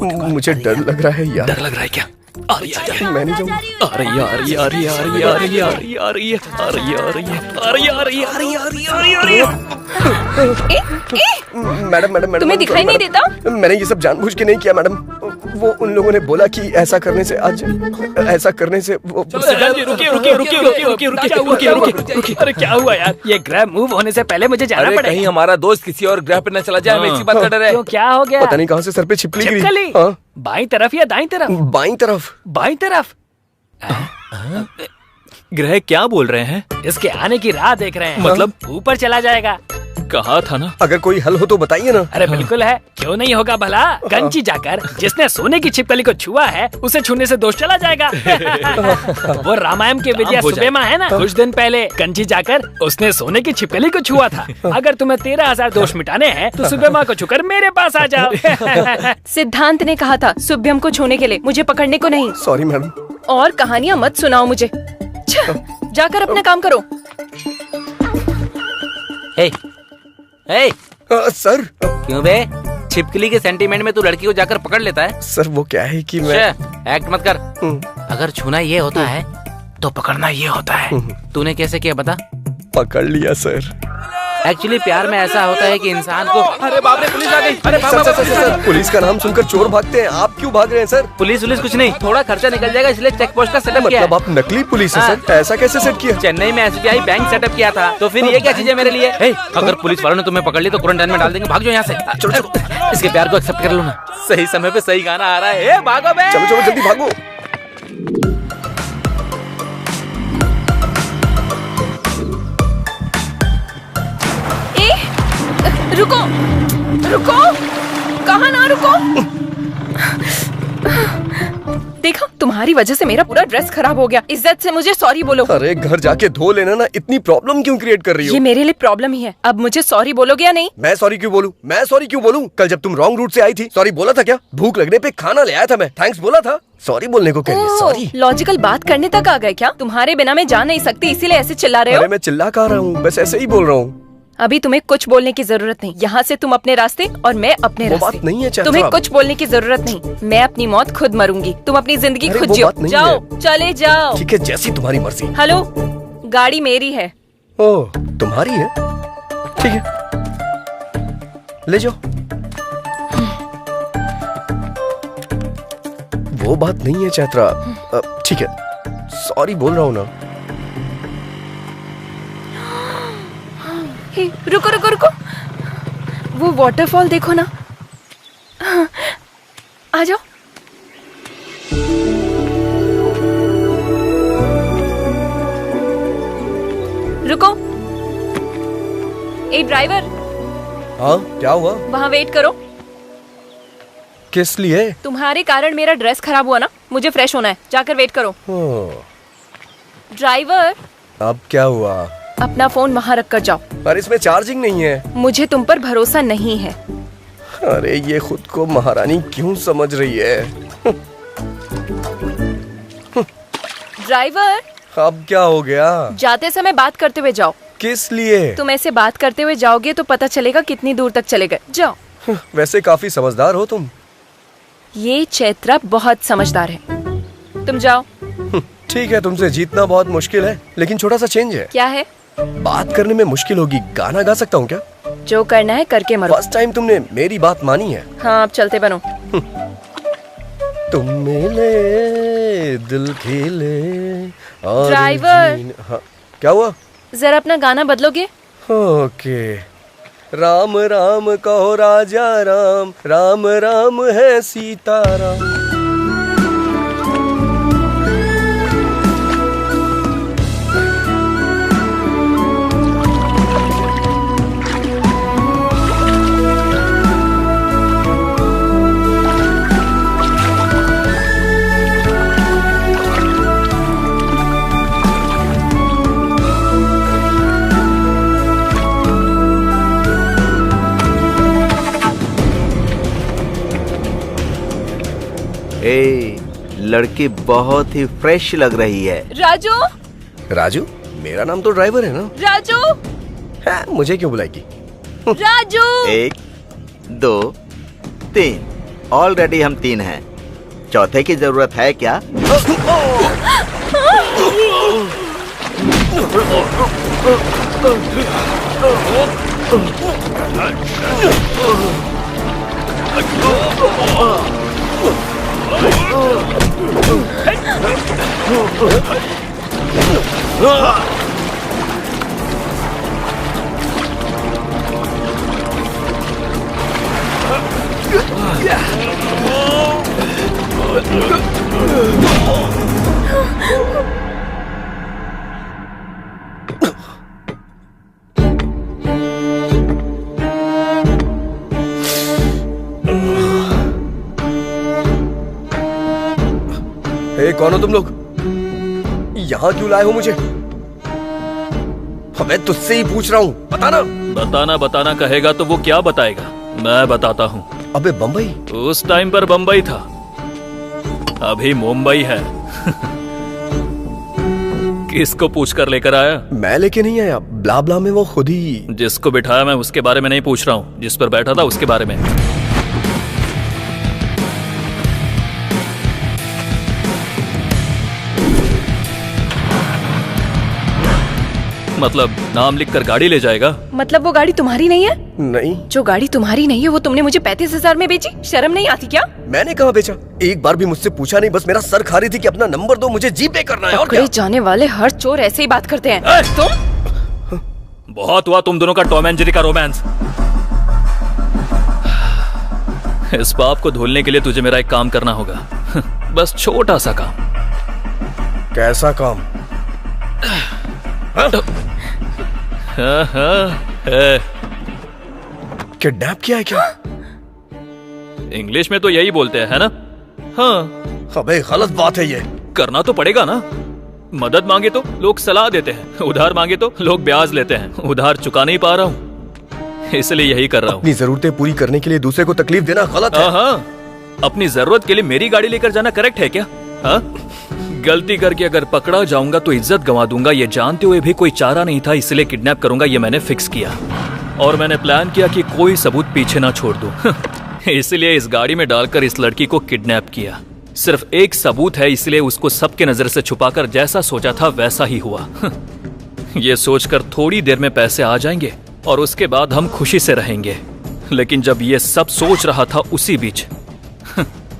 Speaker 12: मुझे डर लग रहा है यार।
Speaker 1: डर लग रहा है क्या? आ रही है।
Speaker 12: मैं नहीं जाऊंगा।
Speaker 1: आ रही आ रही आ रही आ रही आ रही आ रही आ रही आ रही आ रही आ रही आ रही आ रही आ रही आ रही आ रही
Speaker 12: मैडम मैडम मैडम,
Speaker 2: तुम्हें दिखाई नहीं देता?
Speaker 12: मैंने ये सब जानबूझ के नहीं किया मैडम। वो उन लोगों ने बोला कि ऐसा करने से आज ऐसा करने से वो।
Speaker 1: सिद्धांत जी रुकिए रुकिए रुकिए रुकिए रुकिए रुकिए रुकिए रुकिए रुकिए। अरे क्या हुआ यार?
Speaker 5: ये ग्रैब मूव होने से पहले मुझे जाना पड़ेगा।
Speaker 3: कहीं हमारा दोस्त किसी और ग्रह पे न चला जाए, हमें इसी बात का डर है।
Speaker 5: तो क्या हो गया?
Speaker 12: पता नहीं कहाँ से सर पे छिपकली गिरी।
Speaker 5: छिपकली?
Speaker 12: हाँ,
Speaker 5: बाई तरफ या दाई तरफ?
Speaker 12: बाई तरफ।
Speaker 5: बाई तरफ।
Speaker 1: ग्रह क्या बोल रहे हैं?
Speaker 5: इसके आने की राह देख रहे हैं।
Speaker 1: मतलब?
Speaker 5: ऊपर चला जाएगा।
Speaker 1: कहा था ना।
Speaker 12: अगर कोई हल हो तो बताइए ना।
Speaker 5: अरे बिल्कुल है, क्यों नहीं होगा भला। कंची जाकर जिसने सोने की छिपकली को छुआ है, उसे छूने से दोष चला जाएगा। वो रामायण के विजय सुबेमा है ना, कुछ दिन पहले कंची जाकर उसने सोने की छिपकली को छुआ था। अगर तुम्हें 13,000 दोष मिटाने हैं तो सुबेमा को छूकर मेरे पास आ जाओ।
Speaker 2: सिद्धांत ने कहा था शुभ्यम को छूने के लिए, मुझे पकड़ने को नहीं।
Speaker 12: Sorry madam.
Speaker 2: और कहानियाँ मत सुनाओ मुझे। जाकर अपना काम करो।
Speaker 12: सर।
Speaker 5: क्यों बे? छिपकली के सेंटीमेंट में तू लड़की को जाकर पकड़ लेता है?
Speaker 12: सर वो क्या है कि मैं
Speaker 5: एक्ट मत कर। अगर छूना ये होता है तो पकड़ना ये होता है। तूने कैसे किया बता?
Speaker 12: पकड़ लिया सर।
Speaker 5: एक्चुअली प्यार में ऐसा होता है कि इंसान को।
Speaker 3: अरे बाप रे, पुलिस आ गई। अरे
Speaker 12: sir, sir, sir, sir, police का नाम सुनकर चोर भागते हैं, आप क्यों भाग रहे हैं सर?
Speaker 5: पुलिस कुछ नहीं, थोड़ा खर्चा निकल जाएगा इसलिए चेक पोस्ट का सेटअप किया है।
Speaker 12: मतलब आप नकली पुलिस है सर? ऐसा कैसे सेट किया?
Speaker 5: चेन्नई में SBI बैंक सेटअप किया था, तो फिर ये क्या चीजें मेरे लिए? अगर पुलिस वालों ने तुम्हें पकड़ ली तो क्वारंटाइन में डाल देंगे। भाग जाओ यहाँ से। चलो चलो, इसके प्यार को एक्सेप्ट कर लो ना। सही समय पे सही गाना आ रहा है। भागो बे।
Speaker 12: चलो चलो जल्दी भागो।
Speaker 2: रुको रुको, कहाँ ना रुको। देखा, तुम्हारी वजह से मेरा पूरा ड्रेस खराब हो गया। इज्जत से मुझे सॉरी बोलो।
Speaker 12: अरे घर जाके धो लेना ना, इतनी प्रॉब्लम क्यों क्रिएट कर रही हो?
Speaker 2: ये मेरे लिए प्रॉब्लम ही है। अब मुझे सॉरी बोलोगे या नहीं?
Speaker 12: मैं सॉरी क्यों बोलूं? मैं सॉरी क्यों बोलूं? कल जब तुम रॉन्ग रूट से आई थी सॉरी बोला था क्या? भूख लगने पे खाना ले आया था मैं, थैंक्स बोला था। सॉरी बोलने को कह सॉरी?
Speaker 2: लॉजिकल बात करने तक आ गए क्या? तुम्हारे बिना मैं जा नहीं सकती, इसीलिए ऐसे चिल्ला रहे हो?
Speaker 12: अरे मैं चिल्ला कह रहा हूँ, बस ऐसे ही बोल रहा हूँ।
Speaker 2: अभी तुम्हें कुछ बोलने की जरूरत नहीं। यहाँ से तुम अपने रास्ते और मैं अपने रास्ते।
Speaker 12: बात नहीं है चैत्रा।
Speaker 2: तुम्हें कुछ बोलने की जरूरत नहीं। मैं अपनी मौत खुद मरूंगी, तुम अपनी जिंदगी खुद जियो। जाओ, चले जाओ।
Speaker 12: ठीक है, जैसी तुम्हारी मर्जी।
Speaker 2: हेलो, गाड़ी मेरी है।
Speaker 12: ओह, तुम्हारी है? ठीक है, ले जाओ। वो बात नहीं है चैत्रा। ठीक है, सॉरी बोल रहा हूँ ना।
Speaker 2: रुको रुको रुको, वो वाटरफॉल देखो ना। आ जाओ। रुको, ए ड्राइवर।
Speaker 12: हाँ, क्या हुआ?
Speaker 2: वहाँ वेट करो।
Speaker 12: किस लिए?
Speaker 2: तुम्हारे कारण मेरा ड्रेस खराब हुआ ना, मुझे फ्रेश होना है, जाकर वेट करो। ड्राइवर।
Speaker 12: अब क्या हुआ?
Speaker 2: अपना फोन वहाँ रख कर जाओ।
Speaker 12: पर इसमें चार्जिंग नहीं है।
Speaker 2: मुझे तुम पर भरोसा नहीं है।
Speaker 12: अरे ये खुद को महारानी क्यों समझ रही है?
Speaker 2: ड्राइवर।
Speaker 12: अब क्या हो गया?
Speaker 2: जाते समय बात करते हुए जाओ।
Speaker 12: किस लिए?
Speaker 2: तुम ऐसे बात करते हुए जाओगे तो पता चलेगा कितनी दूर तक चले गए। जाओ।
Speaker 12: वैसे काफी समझदार हो तुम।
Speaker 2: ये चैत्रा बहुत समझदार है। तुम जाओ।
Speaker 12: ठीक है, तुमसे जीतना बहुत मुश्किल है, लेकिन छोटा सा चेंज है।
Speaker 2: क्या है?
Speaker 12: बात करने में मुश्किल होगी, गाना गा सकता हूँ क्या?
Speaker 2: जो करना है करके मरो।
Speaker 12: फर्स्ट टाइम तुमने मेरी बात मानी है।
Speaker 2: हाँ, अब चलते बनो।
Speaker 12: तुम मिले दिल खिले।
Speaker 2: ड्राइवर।
Speaker 12: हाँ, क्या हुआ?
Speaker 2: जरा अपना गाना बदलोगे?
Speaker 12: ओके। राम राम कहो राजा राम, राम राम है सीताराम।
Speaker 4: लड़की बहुत ही फ्रेश लग रही है।
Speaker 2: राजू।
Speaker 12: राजू? मेरा नाम तो ड्राइवर है ना।
Speaker 2: राजू।
Speaker 12: हाँ, मुझे क्यों बुलाएगी?
Speaker 2: राजू।
Speaker 4: 1 2 3, ऑलरेडी हम 3 हैं। चौथे की जरूरत है क्या?
Speaker 12: कौन हो तुम लोग? यहाँ क्यों लाए हो मुझे? मैं तुझसे ही पूछ रहा हूँ, बताना।
Speaker 1: बताना कहेगा तो वो क्या बताएगा? मैं बताता हूँ।
Speaker 12: अबे बम्बई?
Speaker 1: उस टाइम पर बम्बई था, अभी मुंबई है। किसको पूछ कर लेकर आया?
Speaker 12: मैं लेके नहीं आया, ब्ला ब्ला में वो खुद ही।
Speaker 1: जिसको बिठाया मैं उसके बारे में नहीं पूछ रहा हूँ, जिस पर बैठा था उसके बारे में। मतलब नाम लिखकर गाड़ी ले जाएगा?
Speaker 2: मतलब वो गाड़ी तुम्हारी नहीं है?
Speaker 12: नहीं।
Speaker 2: जो गाड़ी तुम्हारी नहीं है वो तुमने मुझे 35,000 में बेची? शर्म नहीं आती क्या?
Speaker 12: मैंने कहाँ बेचा? एक बार भी मुझसे पूछा नहीं, बस मेरा सर खा रही थी कि अपना नंबर दो, मुझे जीपे करना है। और क्या?
Speaker 2: जाने वाले हर चोर ऐसे ही बात करते हैं। तुम?
Speaker 1: बहुत हुआ तुम दोनों का टॉम एंड जेरी का रोमांस। इस पाप को धुलने के लिए तुझे मेरा एक काम करना होगा। बस छोटा सा काम।
Speaker 12: कैसा काम? किडनैप किया है क्या?
Speaker 1: इंग्लिश में तो यही बोलते हैं, है ना? हाँ।
Speaker 12: अबे गलत बात है ये।
Speaker 1: करना तो पड़ेगा ना। मदद मांगे तो लोग सलाह देते हैं, उधार मांगे तो लोग ब्याज लेते हैं। उधार चुका नहीं पा रहा हूँ, इसलिए यही कर रहा हूँ।
Speaker 12: अपनी जरूरतें पूरी करने के लिए दूसरे को तकलीफ देना गलत है।
Speaker 1: हाँ, अपनी जरूरत के लिए मेरी गाड़ी लेकर जाना करेक्ट है क्या? हाँ, गलती करके अगर पकड़ा जाऊंगा तो इज्जत गंवा दूंगा। ये जानते हुए भी कोई चारा नहीं था, इसलिए किडनैप करूंगा ये मैंने फिक्स किया। और मैंने प्लान किया कि कोई सबूत पीछे ना छोड़ दूं। इसलिए इस गाड़ी में डालकर इस लड़की को किडनैप किया। सिर्फ एक सबूत है, इसलिए उसको सबके नजर से छुपाकर जैसा सोचा था वैसा ही हुआ। ये सोचकर थोड़ी देर में पैसे आ जाएंगे और उसके बाद हम खुशी से रहेंगे। लेकिन जब ये सब सोच रहा था उसी बीच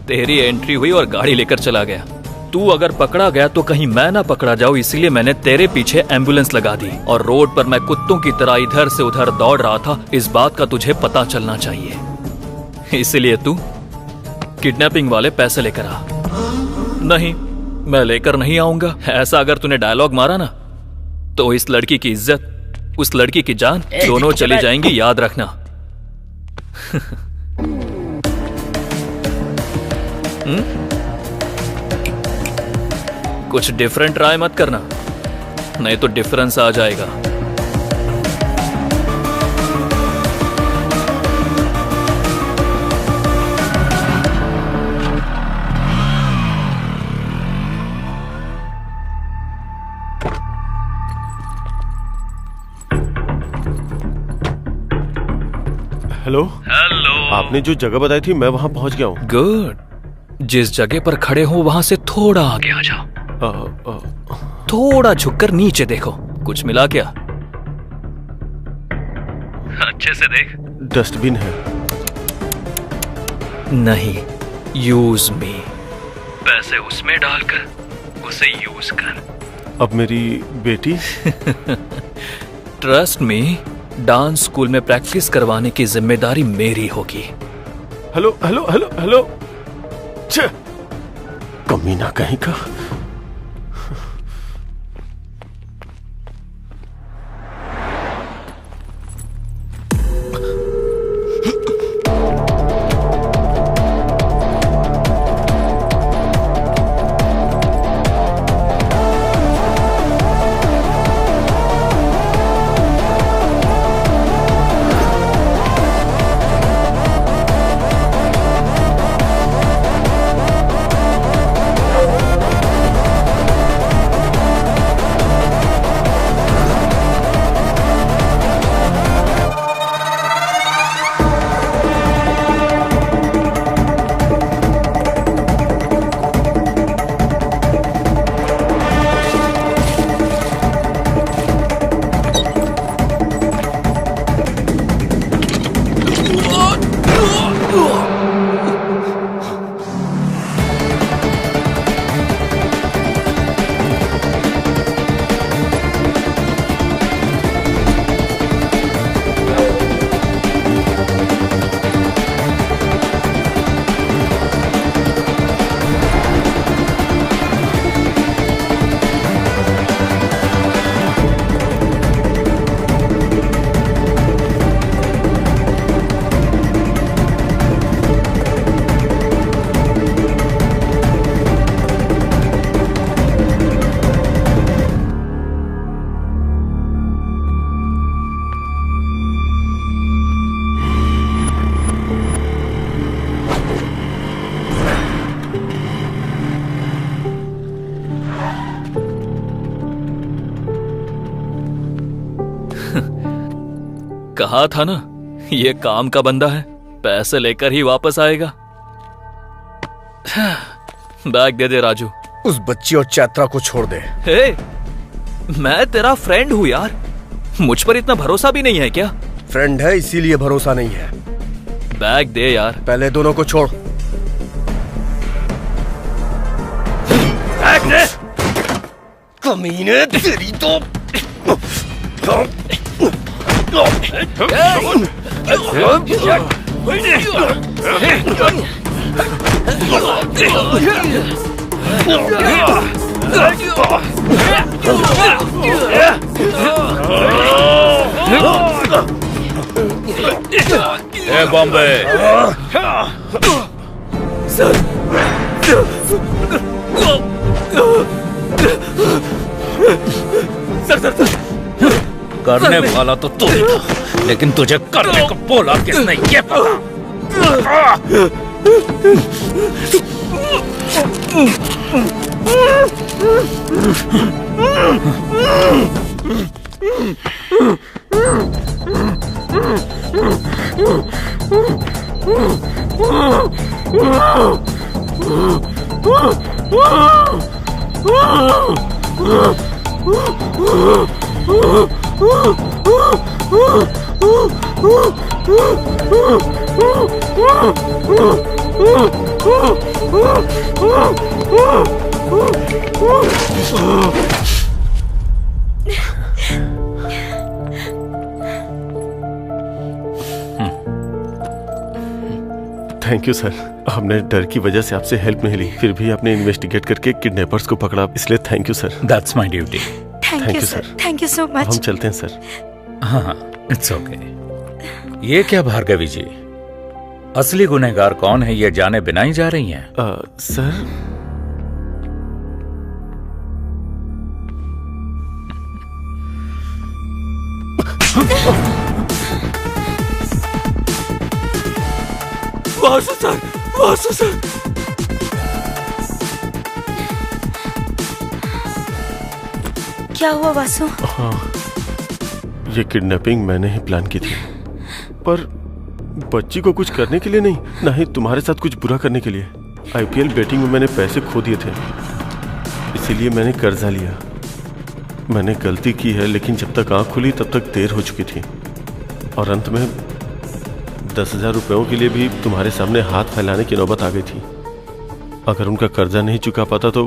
Speaker 1: तेरी एंट्री हुई और गाड़ी लेकर चला गया। तू अगर पकड़ा गया तो कहीं मैं ना पकड़ा जाऊं, इसलिए मैंने तेरे पीछे एम्बुलेंस लगा दी। और रोड पर मैं कुत्तों की तरह इधर से उधर दौड़ रहा था। इस बात का तुझे पता चलना चाहिए, इसलिए तू किडनैपिंग वाले पैसे लेकर आ। नहीं, मैं लेकर नहीं आऊंगा। ऐसा अगर तूने डायलॉग मारा ना तो इस लड़की की इज्जत, उस लड़की की जान दोनों चली जाएंगी, याद रखना। कुछ डिफरेंट ट्राई मत करना, नहीं तो डिफरेंस आ जाएगा।
Speaker 11: हेलो आपने जो जगह बताई थी मैं वहां पहुंच गया हूँ।
Speaker 1: गुड। जिस जगह पर खड़े हो वहां से थोड़ा आगे आ जाओ। थोड़ा झुककर नीचे देखो, कुछ मिला क्या? अच्छे से देख।
Speaker 11: डस्टबिन है।
Speaker 1: नहीं, यूज मी। पैसे उसमें डालकर उसे यूज कर।
Speaker 11: अब मेरी बेटी?
Speaker 1: ट्रस्ट मी, डांस स्कूल में प्रैक्टिस करवाने की जिम्मेदारी मेरी होगी।
Speaker 11: Hello hello hello hello. कमीना कहीं का।
Speaker 1: कहा था ना, ये काम का बंदा है, पैसे लेकर ही वापस आएगा। बैग दे दे राजू।
Speaker 12: उस बच्ची और चैत्रा को छोड़ दे।
Speaker 1: हे, मैं तेरा फ्रेंड हूँ यार, मुझ पर इतना भरोसा भी नहीं है क्या?
Speaker 12: फ्रेंड है इसीलिए भरोसा नहीं है।
Speaker 1: बैग दे यार।
Speaker 12: पहले दोनों को छोड़।
Speaker 1: बैग दे।
Speaker 12: कमीने तेरी तो।
Speaker 6: ए Bombay.
Speaker 1: Sir sir sir sir
Speaker 6: करने वाला तो तू ही था, लेकिन तुझे करने को बोला किसने ये पता।
Speaker 10: थैंक यू सर, हमने डर की वजह से आपसे हेल्प नहीं ली, फिर भी आपने इन्वेस्टिगेट करके किडनैपर्स को पकड़ा, इसलिए thank you sir.
Speaker 6: That's my duty.
Speaker 9: Thank you sir, thank you so much.
Speaker 10: हम चलते हैं सर।
Speaker 6: हाँ, इट्स ओके। ये क्या भार्गवी जी, असली गुनहगार कौन है ये जाने बिना ही जा रही हैं?
Speaker 10: Sir
Speaker 1: Vasu sir, Vasu sir.
Speaker 9: क्या हुआ वासु?
Speaker 10: हाँ, ये किडनैपिंग मैंने ही प्लान की थी, पर बच्ची को कुछ करने के लिए नहीं, ना ही तुम्हारे साथ कुछ बुरा करने के लिए। आईपीएल बेटिंग में मैंने पैसे खो दिए थे, इसीलिए मैंने कर्जा लिया। मैंने गलती की है, लेकिन जब तक आंख खुली तब तक देर हो चुकी थी, और अंत में 10,000 रुपयों के लिए भी तुम्हारे सामने हाथ फैलाने की नौबत आ गई थी। अगर उनका कर्जा नहीं चुका पाता तो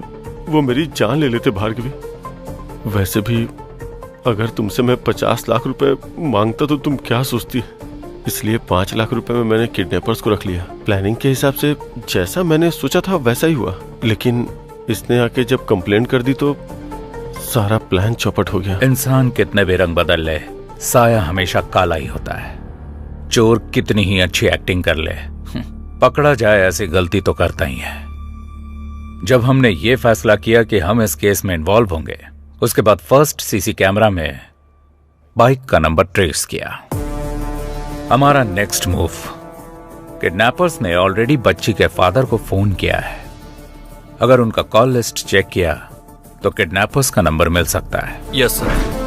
Speaker 10: वो मेरी जान ले लेते भार्गवी। वैसे भी अगर तुमसे मैं 50 लाख रुपए मांगता तो तुम क्या सोचती? इसलिए 5 लाख रुपए में मैंने किडनैपर्स को रख लिया। प्लानिंग के हिसाब से जैसा मैंने सोचा था वैसा ही हुआ, लेकिन इसने आके जब कंप्लेंट कर दी तो सारा प्लान चौपट हो गया।
Speaker 6: इंसान कितने भी रंग बदल ले, साया हमेशा काला ही होता है। चोर कितनी ही अच्छी एक्टिंग कर ले, पकड़ा जाए ऐसी गलती तो करता ही है। जब हमने ये फैसला किया कि हम इस केस में इन्वॉल्व होंगे, उसके बाद फर्स्ट सीसी कैमरा में बाइक का नंबर ट्रेस किया। हमारा नेक्स्ट मूव, किडनैपर्स ने ऑलरेडी बच्ची के फादर को फोन किया है। अगर उनका कॉल लिस्ट चेक किया तो किडनैपर्स का नंबर मिल सकता है।
Speaker 1: Yes sir.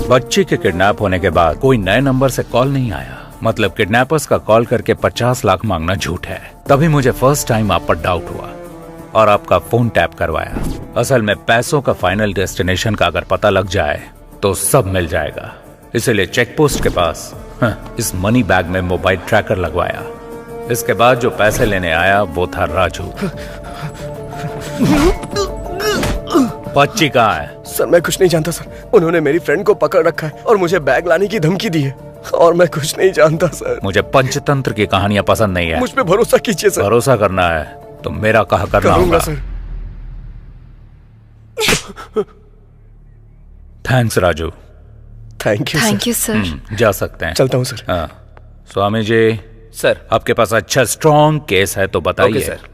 Speaker 6: बच्ची के किडनैप होने के बाद कोई नए नंबर से कॉल नहीं आया, मतलब किडनैपर्स का कॉल करके 50 लाख मांगना झूठ है। तभी मुझे फर्स्ट टाइम आप पर डाउट हुआ और आपका फोन टैप करवाया। असल में पैसों का फाइनल डेस्टिनेशन का अगर पता लग जाए तो सब मिल जाएगा, इसलिए चेक पोस्ट के पास इस मनी बैग में मोबाइल ट्रैकर लगवाया। इसके बाद जो पैसे लेने आया वो था राजू। बच्ची कहाँ है?
Speaker 12: सर मैं कुछ नहीं जानता सर, उन्होंने मेरी फ्रेंड को पकड़ रखा है और मुझे बैग लाने की धमकी दी है, और मैं कुछ नहीं जानता सर।
Speaker 6: मुझे पंचतंत्र की कहानियां पसंद नहीं है।
Speaker 12: मुझ पे भरोसा कीजिए सर।
Speaker 6: भरोसा करना है तो मेरा कहा करना होगा
Speaker 12: sir.
Speaker 6: Thanks Raju.
Speaker 12: Thank you
Speaker 2: sir.
Speaker 6: जा सकते हैं।
Speaker 12: चलता हूँ सर।
Speaker 6: हाँ, स्वामी जी
Speaker 1: सर,
Speaker 6: आपके पास अच्छा स्ट्रॉन्ग केस है तो बताइए।
Speaker 1: Okay sir.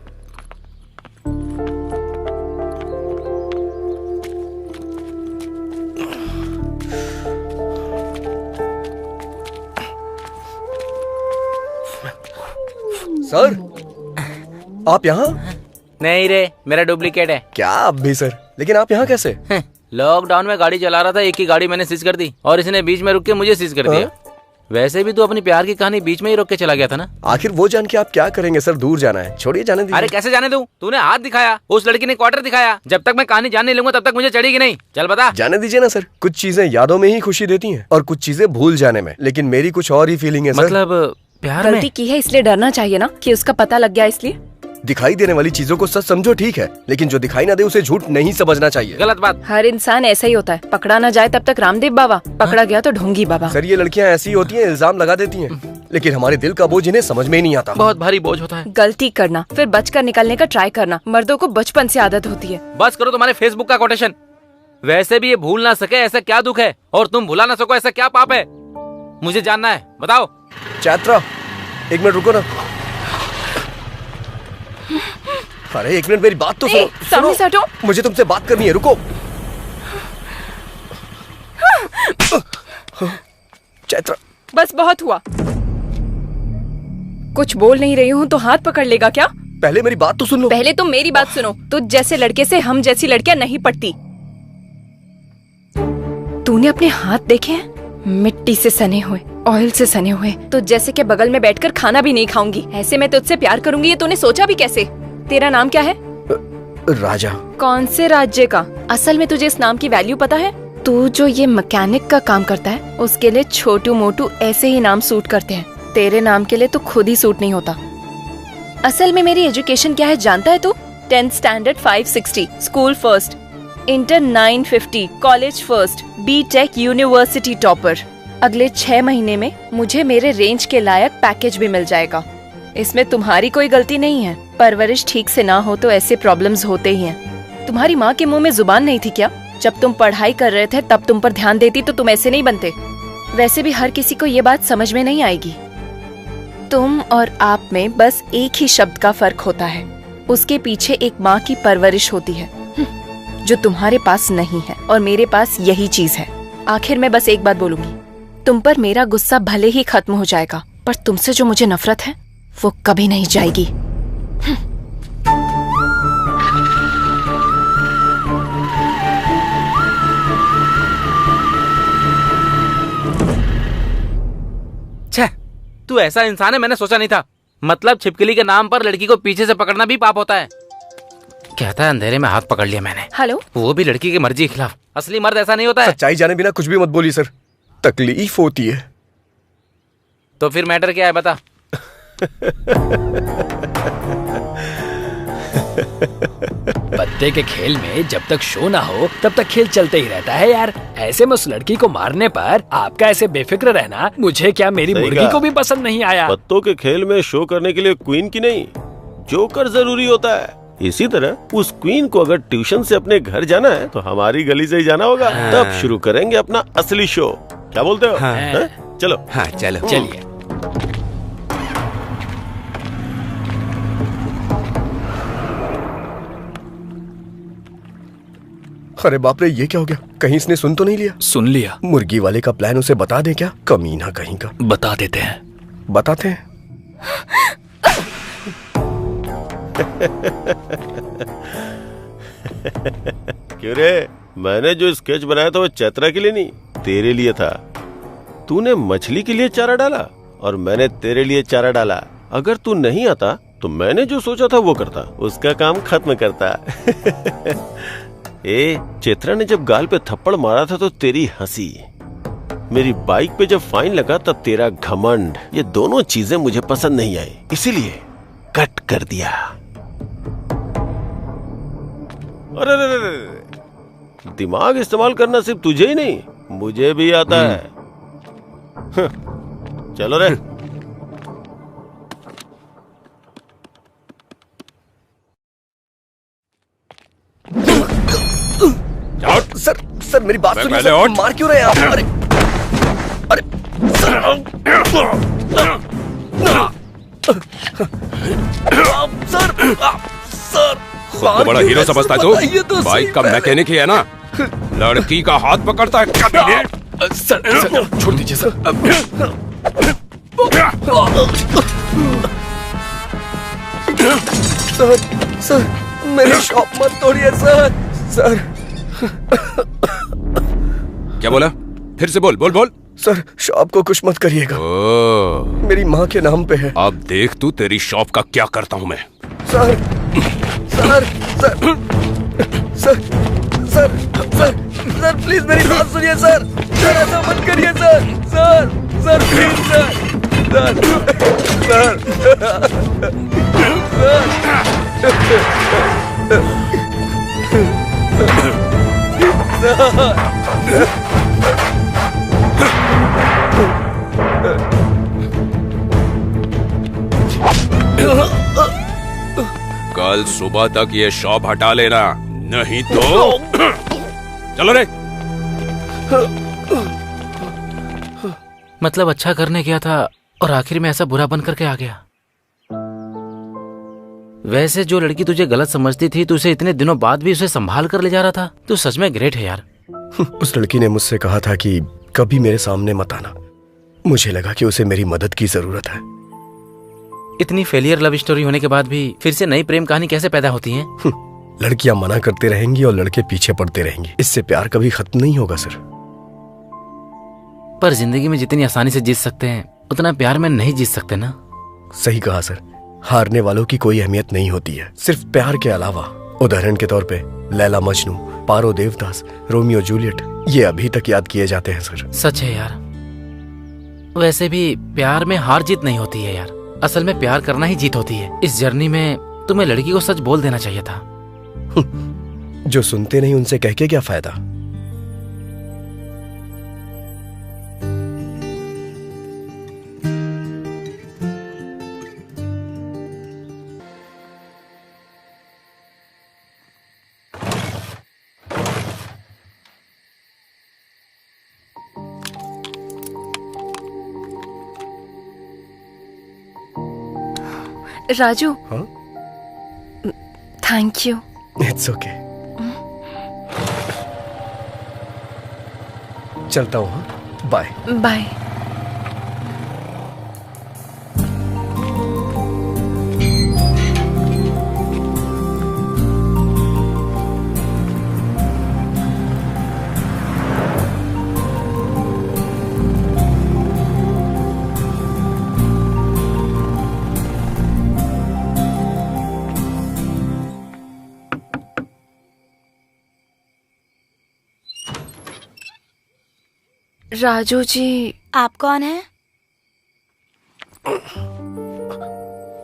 Speaker 12: सर आप यहाँ?
Speaker 5: नहीं रे, मेरा डुप्लीकेट है।
Speaker 12: क्या आप भी सर? लेकिन आप यहाँ कैसे?
Speaker 5: लॉकडाउन में गाड़ी चला रहा था, एक ही गाड़ी मैंने सीज कर दी और इसने बीच में रुक के मुझे सीज कर दिया। वैसे भी तू अपनी प्यार की कहानी बीच में ही रोक के चला गया था ना।
Speaker 12: आखिर वो जान के आप क्या करेंगे सर? दूर जाना है, छोड़िए जाने दीजिए।
Speaker 5: अरे कैसे जाने दूं? तूने हाथ दिखाया, उस लड़की ने क्वार्टर दिखाया। जब तक मैं कहानी जानने लूंगा तब तक मुझे चढ़ेगी नहीं। चल बता।
Speaker 12: जाने दीजिए ना सर, कुछ चीजें यादों में ही खुशी देती हैं और कुछ चीजें भूल जाने में, लेकिन मेरी कुछ और ही फीलिंग है सर।
Speaker 5: मतलब प्यार में
Speaker 2: गलती की है इसलिए डरना चाहिए ना कि उसका पता लग गया इसलिए।
Speaker 12: दिखाई देने वाली चीजों को सच समझो ठीक है, लेकिन जो दिखाई ना दे उसे झूठ नहीं समझना चाहिए।
Speaker 5: गलत बात।
Speaker 2: हर इंसान ऐसा ही होता है, पकड़ा ना जाए तब तक रामदेव बाबा, पकड़ा गया तो ढोंगी बाबा।
Speaker 12: सर ये लड़कियां ऐसी होती हैं, इल्जाम लगा देती हैं, लेकिन हमारे दिल का बोझ इन्हें समझ में ही नहीं आता।
Speaker 5: बहुत भारी बोझ होता है।
Speaker 2: गलती करना फिर बचकर निकलने का ट्राई करना मर्दों को बचपन से आदत होती है।
Speaker 5: बस करो तुम्हारे फेसबुक का कोटेशन। वैसे भी ये भूल ना सके ऐसा क्या दुख है, और तुम भुला ना सको ऐसा क्या पाप है। मुझे जानना है, बताओ।
Speaker 12: चैत्रा, एक मिनट रुको ना। अरे एक मिनट, मेरी बात तो सुनो।
Speaker 2: सामने से हटो।
Speaker 12: मुझे तुमसे बात करनी है, रुको। चैत्रा,
Speaker 2: बस बहुत हुआ। कुछ बोल नहीं रही हूँ तो हाथ पकड़ लेगा क्या?
Speaker 12: पहले मेरी बात तो सुन लो।
Speaker 2: पहले तुम मेरी बात सुनो। तुझ जैसे लड़के से हम जैसी लड़कियां नहीं पटती। तूने अपने हाथ देखे हैं? मिट्टी से सने हुए, ऑयल से सने हुए। तुझ जैसे के बगल में बैठकर खाना भी नहीं खाऊंगी। ऐसे मैं तुझसे प्यार करूंगी, ये तूने सोचा भी कैसे? तेरा नाम क्या है?
Speaker 12: राजा।
Speaker 2: कौन से राज्य का? असल में तुझे इस नाम की वैल्यू पता है? तू जो ये मैकेनिक का काम करता है, उसके लिए छोटू मोटू ऐसे ही नाम सूट करते हैं। तेरे नाम के लिए तो खुद ही सूट नहीं होता। असल में मेरी एजुकेशन क्या है जानता है तू? 10th standard 560, school first, inter 950, college first, BTech university topper. अगले 6 महीने में मुझे मेरे रेंज के लायक पैकेज भी मिल जाएगा। इसमें तुम्हारी कोई गलती नहीं है। परवरिश ठीक से ना हो तो ऐसे प्रॉब्लम्स होते ही हैं। तुम्हारी माँ के मुंह में जुबान नहीं थी क्या? जब तुम पढ़ाई कर रहे थे तब तुम पर ध्यान देती तो तुम ऐसे नहीं बनते। वैसे भी हर किसी को ये बात समझ में नहीं आएगी। तुम और आप में बस एक ही शब्द का फर्क होता है। उसके पीछे एक माँ की परवरिश होती है, जो तुम्हारे पास नहीं है और मेरे पास यही चीज है। आखिर में बस एक बात बोलूंगी, तुम पर मेरा गुस्सा भले ही खत्म हो जाएगा, पर तुमसे जो मुझे नफरत है वो कभी नहीं जाएगी।
Speaker 5: तू ऐसा इंसान है, मैंने सोचा नहीं था। मतलब छिपकली के नाम पर लड़की को पीछे से पकड़ना भी पाप होता है। कहता है अंधेरे में हाथ पकड़ लिया मैंने।
Speaker 2: हेलो, वो
Speaker 5: भी लड़की की मर्जी के खिलाफ। असली मर्द ऐसा नहीं होता है।
Speaker 12: सच्चाई जाने बिना कुछ भी मत बोलिए सर, तकलीफ होती है।
Speaker 5: तो फिर मैटर क्या है बता।
Speaker 1: पत्ते के खेल में जब तक शो ना हो तब तक खेल चलते ही रहता है यार। ऐसे में उस लड़की को मारने पर आपका ऐसे बेफिक्र रहना मुझे क्या मेरी मुर्गी को भी पसंद नहीं आया।
Speaker 11: पत्तों के खेल में शो करने के लिए क्वीन की नहीं, जोकर जरूरी होता है। इसी तरह उस क्वीन को अगर ट्यूशन से अपने घर जाना है तो हमारी गली से ही जाना होगा। तब शुरू करेंगे अपना असली शो। क्या बोलते हो? चलो।
Speaker 7: हाँ चलो,
Speaker 1: चलिए।
Speaker 12: अरे बाप रे, ये क्या हो गया? कहीं इसने सुन तो नहीं लिया?
Speaker 1: सुन लिया।
Speaker 12: मुर्गी वाले का प्लान उसे बता दे क्या? कमीना कहीं का।
Speaker 1: बता देते हैं।
Speaker 12: बताते हैं।
Speaker 11: क्यों रे? मैंने जो स्केच बनाया था वो चैत्रा के लिए नहीं, तेरे लिए था। तूने मछली के लिए चारा डाला और मैंने तेरे लिए चारा डाला। अगर तू नहीं आता तो मैंने जो सोचा था वो करता, उसका काम खत्म करता। चैत्रा ने जब गाल पे थप्पड़ मारा था तो तेरी हंसी, मेरी बाइक पे जब फाइन लगा तब तेरा घमंड, ये दोनों चीजें मुझे पसंद नहीं आई, इसीलिए कट कर दिया। अरे दिमाग इस्तेमाल करना सिर्फ तुझे ही नहीं, मुझे भी आता है। चलो रे।
Speaker 12: सर मेरी बात सुनिए सर, मार क्यों रहे हैं आप? अरे अरे सर
Speaker 7: खुद को बड़ा हीरो समझता है तू? बाइक का मैकेनिक ही है ना, लड़की का हाथ पकड़ता है।
Speaker 1: सर छोड़ दीजिए सर।
Speaker 12: सर मेरी शॉप मत तोड़िए सर।
Speaker 7: क्या बोला? फिर से बोल बोल बोल।
Speaker 12: सर शॉप को कुछ मत करिएगा, मेरी माँ के नाम पे है।
Speaker 7: अब देख तू तेरी शॉप का क्या करता हूँ मैं।
Speaker 12: Sir sir sir sir sir sir sir please मेरी बात सुनिए सर। सर ऐसा मत करिए sir. Sir sir please sir. Sir
Speaker 7: कल सुबह तक ये शॉप हटा लेना, नहीं तो चलो रे।
Speaker 5: मतलब अच्छा करने गया था और आखिर में ऐसा बुरा बन करके आ गया। वैसे जो लड़की तुझे गलत समझती थी, तू उसे इतने दिनों बाद भी उसे संभाल कर ले जा रहा था। तू सच में ग्रेट है यार।
Speaker 12: उस लड़की ने मुझसे कहा था कि कभी मेरे सामने मत आना। मुझे लगा कि उसे मेरी मदद की जरूरत है।
Speaker 5: इतनी फेलियर लव स्टोरी होने के बाद भी फिर से नई प्रेम कहानी कैसे पैदा होती है?
Speaker 12: लड़कियां मना करते रहेंगी और लड़के पीछे पड़ते रहेंगे। इससे प्यार कभी खत्म नहीं होगा सर।
Speaker 5: पर जिंदगी में जितनी आसानी से जीत सकते हैं उतना प्यार में नहीं जीत सकते ना।
Speaker 12: सही कहा सर। हारने वालों की कोई अहमियत नहीं होती है, सिर्फ प्यार के अलावा। उदाहरण के तौर पे लैला मजनू, पारो देवदास, रोमियो जूलियट, ये अभी तक याद किए जाते हैं सर।
Speaker 5: सच है यार। वैसे भी प्यार में हार जीत नहीं होती है यार, असल में प्यार करना ही जीत होती है। इस जर्नी में तुम्हें लड़की को सच बोल देना चाहिए था।
Speaker 12: जो सुनते नहीं उनसे कह के क्या फायदा।
Speaker 2: राजू।
Speaker 12: हाँ?
Speaker 2: Thank you.
Speaker 12: It's okay. चलता हूँ। हाँ? Bye
Speaker 2: bye. राजू जी।
Speaker 9: आप कौन हैं?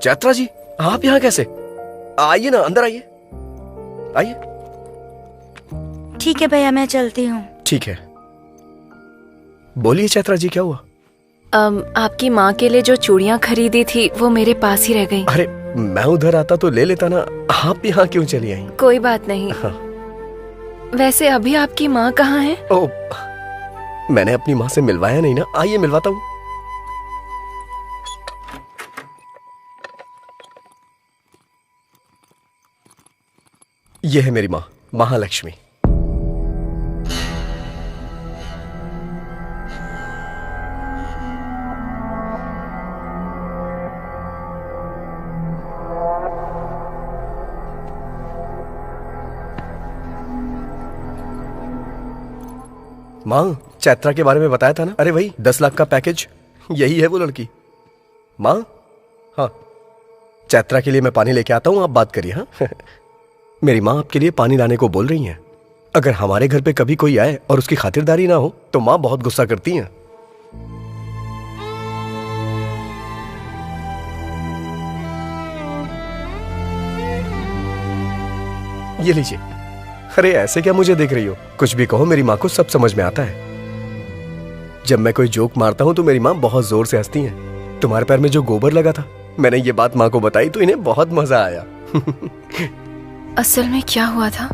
Speaker 12: चैत्रा जी, आप यहाँ कैसे? आइए ना, अंदर आइए। आइए।
Speaker 9: ठीक है भैया, मैं चलती हूँ।
Speaker 12: ठीक है। बोलिए चैत्रा जी, क्या हुआ?
Speaker 2: आपकी माँ के लिए जो चूड़ियाँ खरीदी थी वो मेरे पास ही रह गई।
Speaker 12: अरे मैं उधर आता तो ले लेता ना, आप यहाँ क्यों चली आई?
Speaker 2: कोई बात नहीं।
Speaker 12: हाँ।
Speaker 2: वैसे अभी आपकी माँ कहाँ है?
Speaker 12: ओ, मैंने अपनी माँ से मिलवाया नहीं ना। आइए मिलवाता हूँ। ये है मेरी माँ, महालक्ष्मी। माँ, चैत्रा के बारे में बताया था ना? अरे वही 10 लाख का पैकेज, यही है वो लड़की। माँ, हाँ, चैत्रा के लिए मैं पानी लेके आता हूँ, आप बात करिए। हाँ मेरी माँ आपके लिए पानी लाने को बोल रही हैं। अगर हमारे घर पे कभी कोई आए और उसकी खातिरदारी ना हो तो माँ बहुत गुस्सा करती हैं। ये लीजिए। अरे ऐसे क्या मुझे देख रही हो? कुछ भी कहो, मेरी माँ को सब समझ में आता है। जब मैं कोई जोक मारता हूँ तो मेरी माँ बहुत जोर से हंसती हैं। तुम्हारे पैर में जो गोबर लगा था, मैंने ये बात माँ को बताई तो इन्हें बहुत मजा आया।
Speaker 2: असल में क्या हुआ था?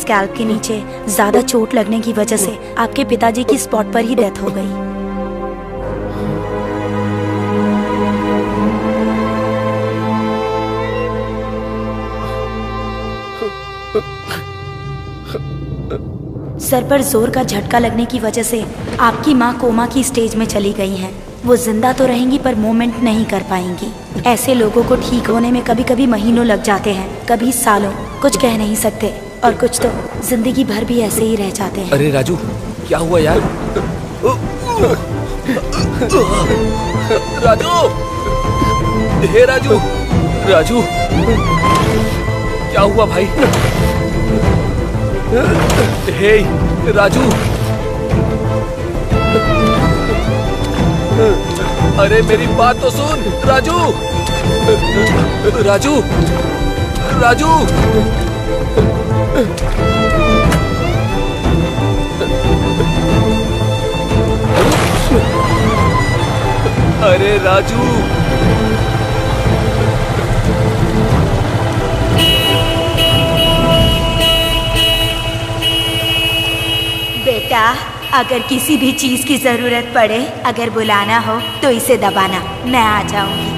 Speaker 9: स्कैल्प के नीचे ज्यादा चोट लगने की वजह से आपके पिताजी की स्पॉट पर ही डेथ हो गई। सर पर जोर का झटका लगने की वजह से आपकी माँ कोमा की स्टेज में चली गई हैं। वो जिंदा तो रहेंगी पर मूवमेंट नहीं कर पाएंगी। ऐसे लोगों को ठीक होने में कभी कभी महीनों लग जाते हैं, कभी सालों। कुछ कह नहीं सकते और कुछ तो जिंदगी भर भी ऐसे ही रह जाते हैं।
Speaker 3: अरे राजू, क्या हुआ यार? राजू, हे राजू, राजू, क्या हुआ भाई? हे राजू, अरे मेरी बात तो सुन राजू, राजू, राजू, अरे राजू,
Speaker 9: बेटा, अगर किसी भी चीज की जरूरत पड़े, अगर बुलाना हो तो इसे दबाना, मैं आ जाऊंगी।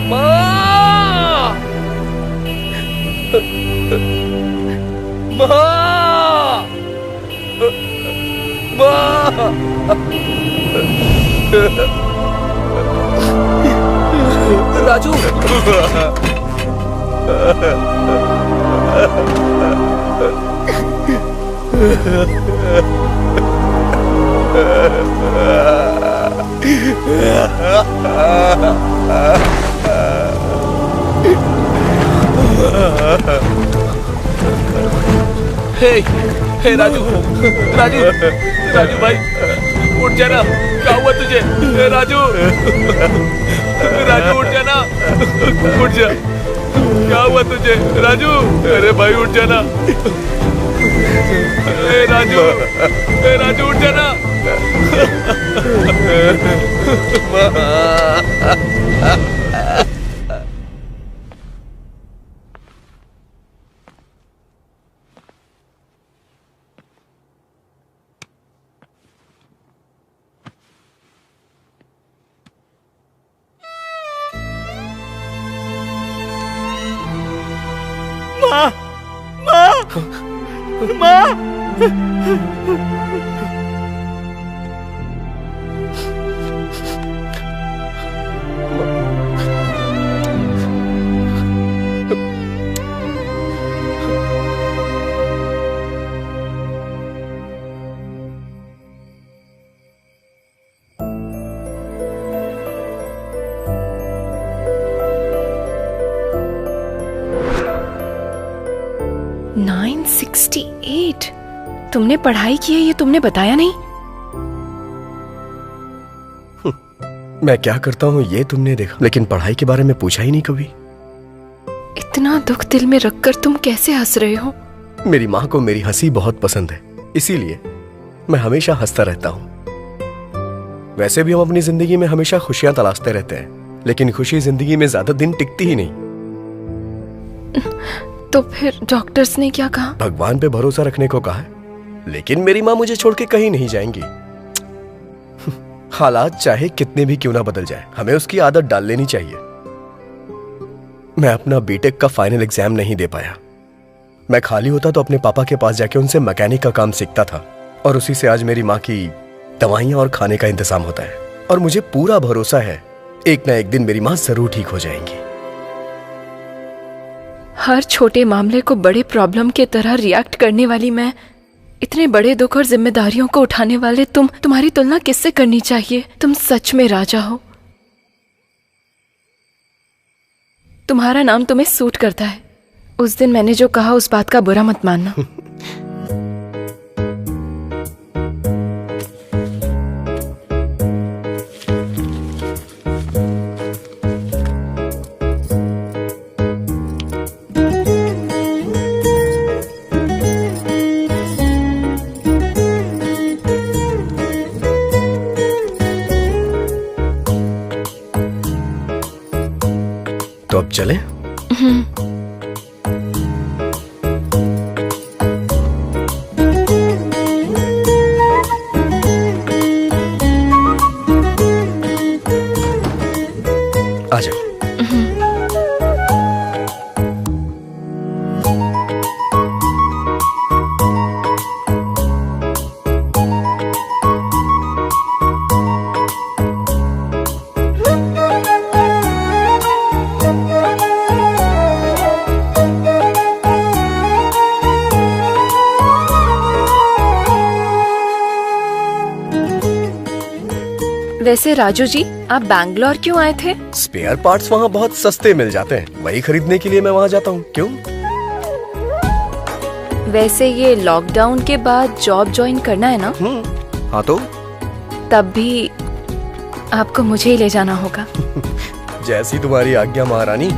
Speaker 3: माँ! माँ! राजू, हे राजू, राजू, राजू भाई, उठ जाना। क्या हुआ तुझे? हे राजू, राजू उठ जाना, उठ जा। क्या हुआ तुझे राजू? अरे भाई उठ जाना। हे राजू उठ जाना।
Speaker 11: माँ, माँ, माँ।
Speaker 2: तुमने पढ़ाई की है ये तुमने बताया नहीं।
Speaker 12: मैं क्या करता हूँ ये तुमने देखा, लेकिन पढ़ाई के बारे में पूछा ही नहीं कभी।
Speaker 2: इतना दुख दिल में रखकर तुम कैसे हंस रहे हो?
Speaker 12: मेरी माँ को मेरी हंसी बहुत पसंद है, इसीलिए मैं हमेशा हंसता रहता हूँ। वैसे भी हम अपनी जिंदगी में हमेशा खुशियां तलाशते रहते हैं, लेकिन खुशी जिंदगी में ज्यादा दिन टिकती ही नहीं।
Speaker 2: तो फिर डॉक्टर्स ने क्या कहा?
Speaker 12: भगवान पे भरोसा रखने को कहा है, लेकिन मेरी माँ मुझे छोड़ के कहीं नहीं जाएंगी। हालात चाहे कितने भी क्यों ना बदल जाए, हमें उसकी आदत डाल लेनी चाहिए। मैं अपना बीटेक का फाइनल एग्जाम नहीं दे पाया। मैं खाली होता तो अपने पापा के पास जाके उनसे मैकेनिक का काम सीखता था, और उसी से आज मेरी माँ की दवाइयां और खाने का इंतजाम होता है। और मुझे पूरा भरोसा है एक ना एक दिन मेरी माँ जरूर ठीक हो जाएंगी।
Speaker 2: हर छोटे मामले को बड़े प्रॉब्लम के तरह रिएक्ट करने वाली मैं, इतने बड़े दुख और जिम्मेदारियों को उठाने वाले तुम्हारी तुलना किससे करनी चाहिए? तुम सच में राजा हो। तुम्हारा नाम तुम्हें सूट करता है। उस दिन मैंने जो कहा उस बात का बुरा मत मानना।
Speaker 12: चले? आ जाओ।
Speaker 2: वैसे राजू जी, आप बैंगलोर क्यों आए थे?
Speaker 12: स्पेयर पार्ट्स वहाँ बहुत सस्ते मिल जाते हैं, वही खरीदने के लिए मैं वहाँ जाता हूँ। क्यों?
Speaker 2: वैसे ये लॉकडाउन के बाद जॉब ज्वाइन करना है ना?
Speaker 12: हाँ तो
Speaker 2: तब भी आपको मुझे ही ले जाना होगा।
Speaker 12: जैसी तुम्हारी आज्ञा महारानी।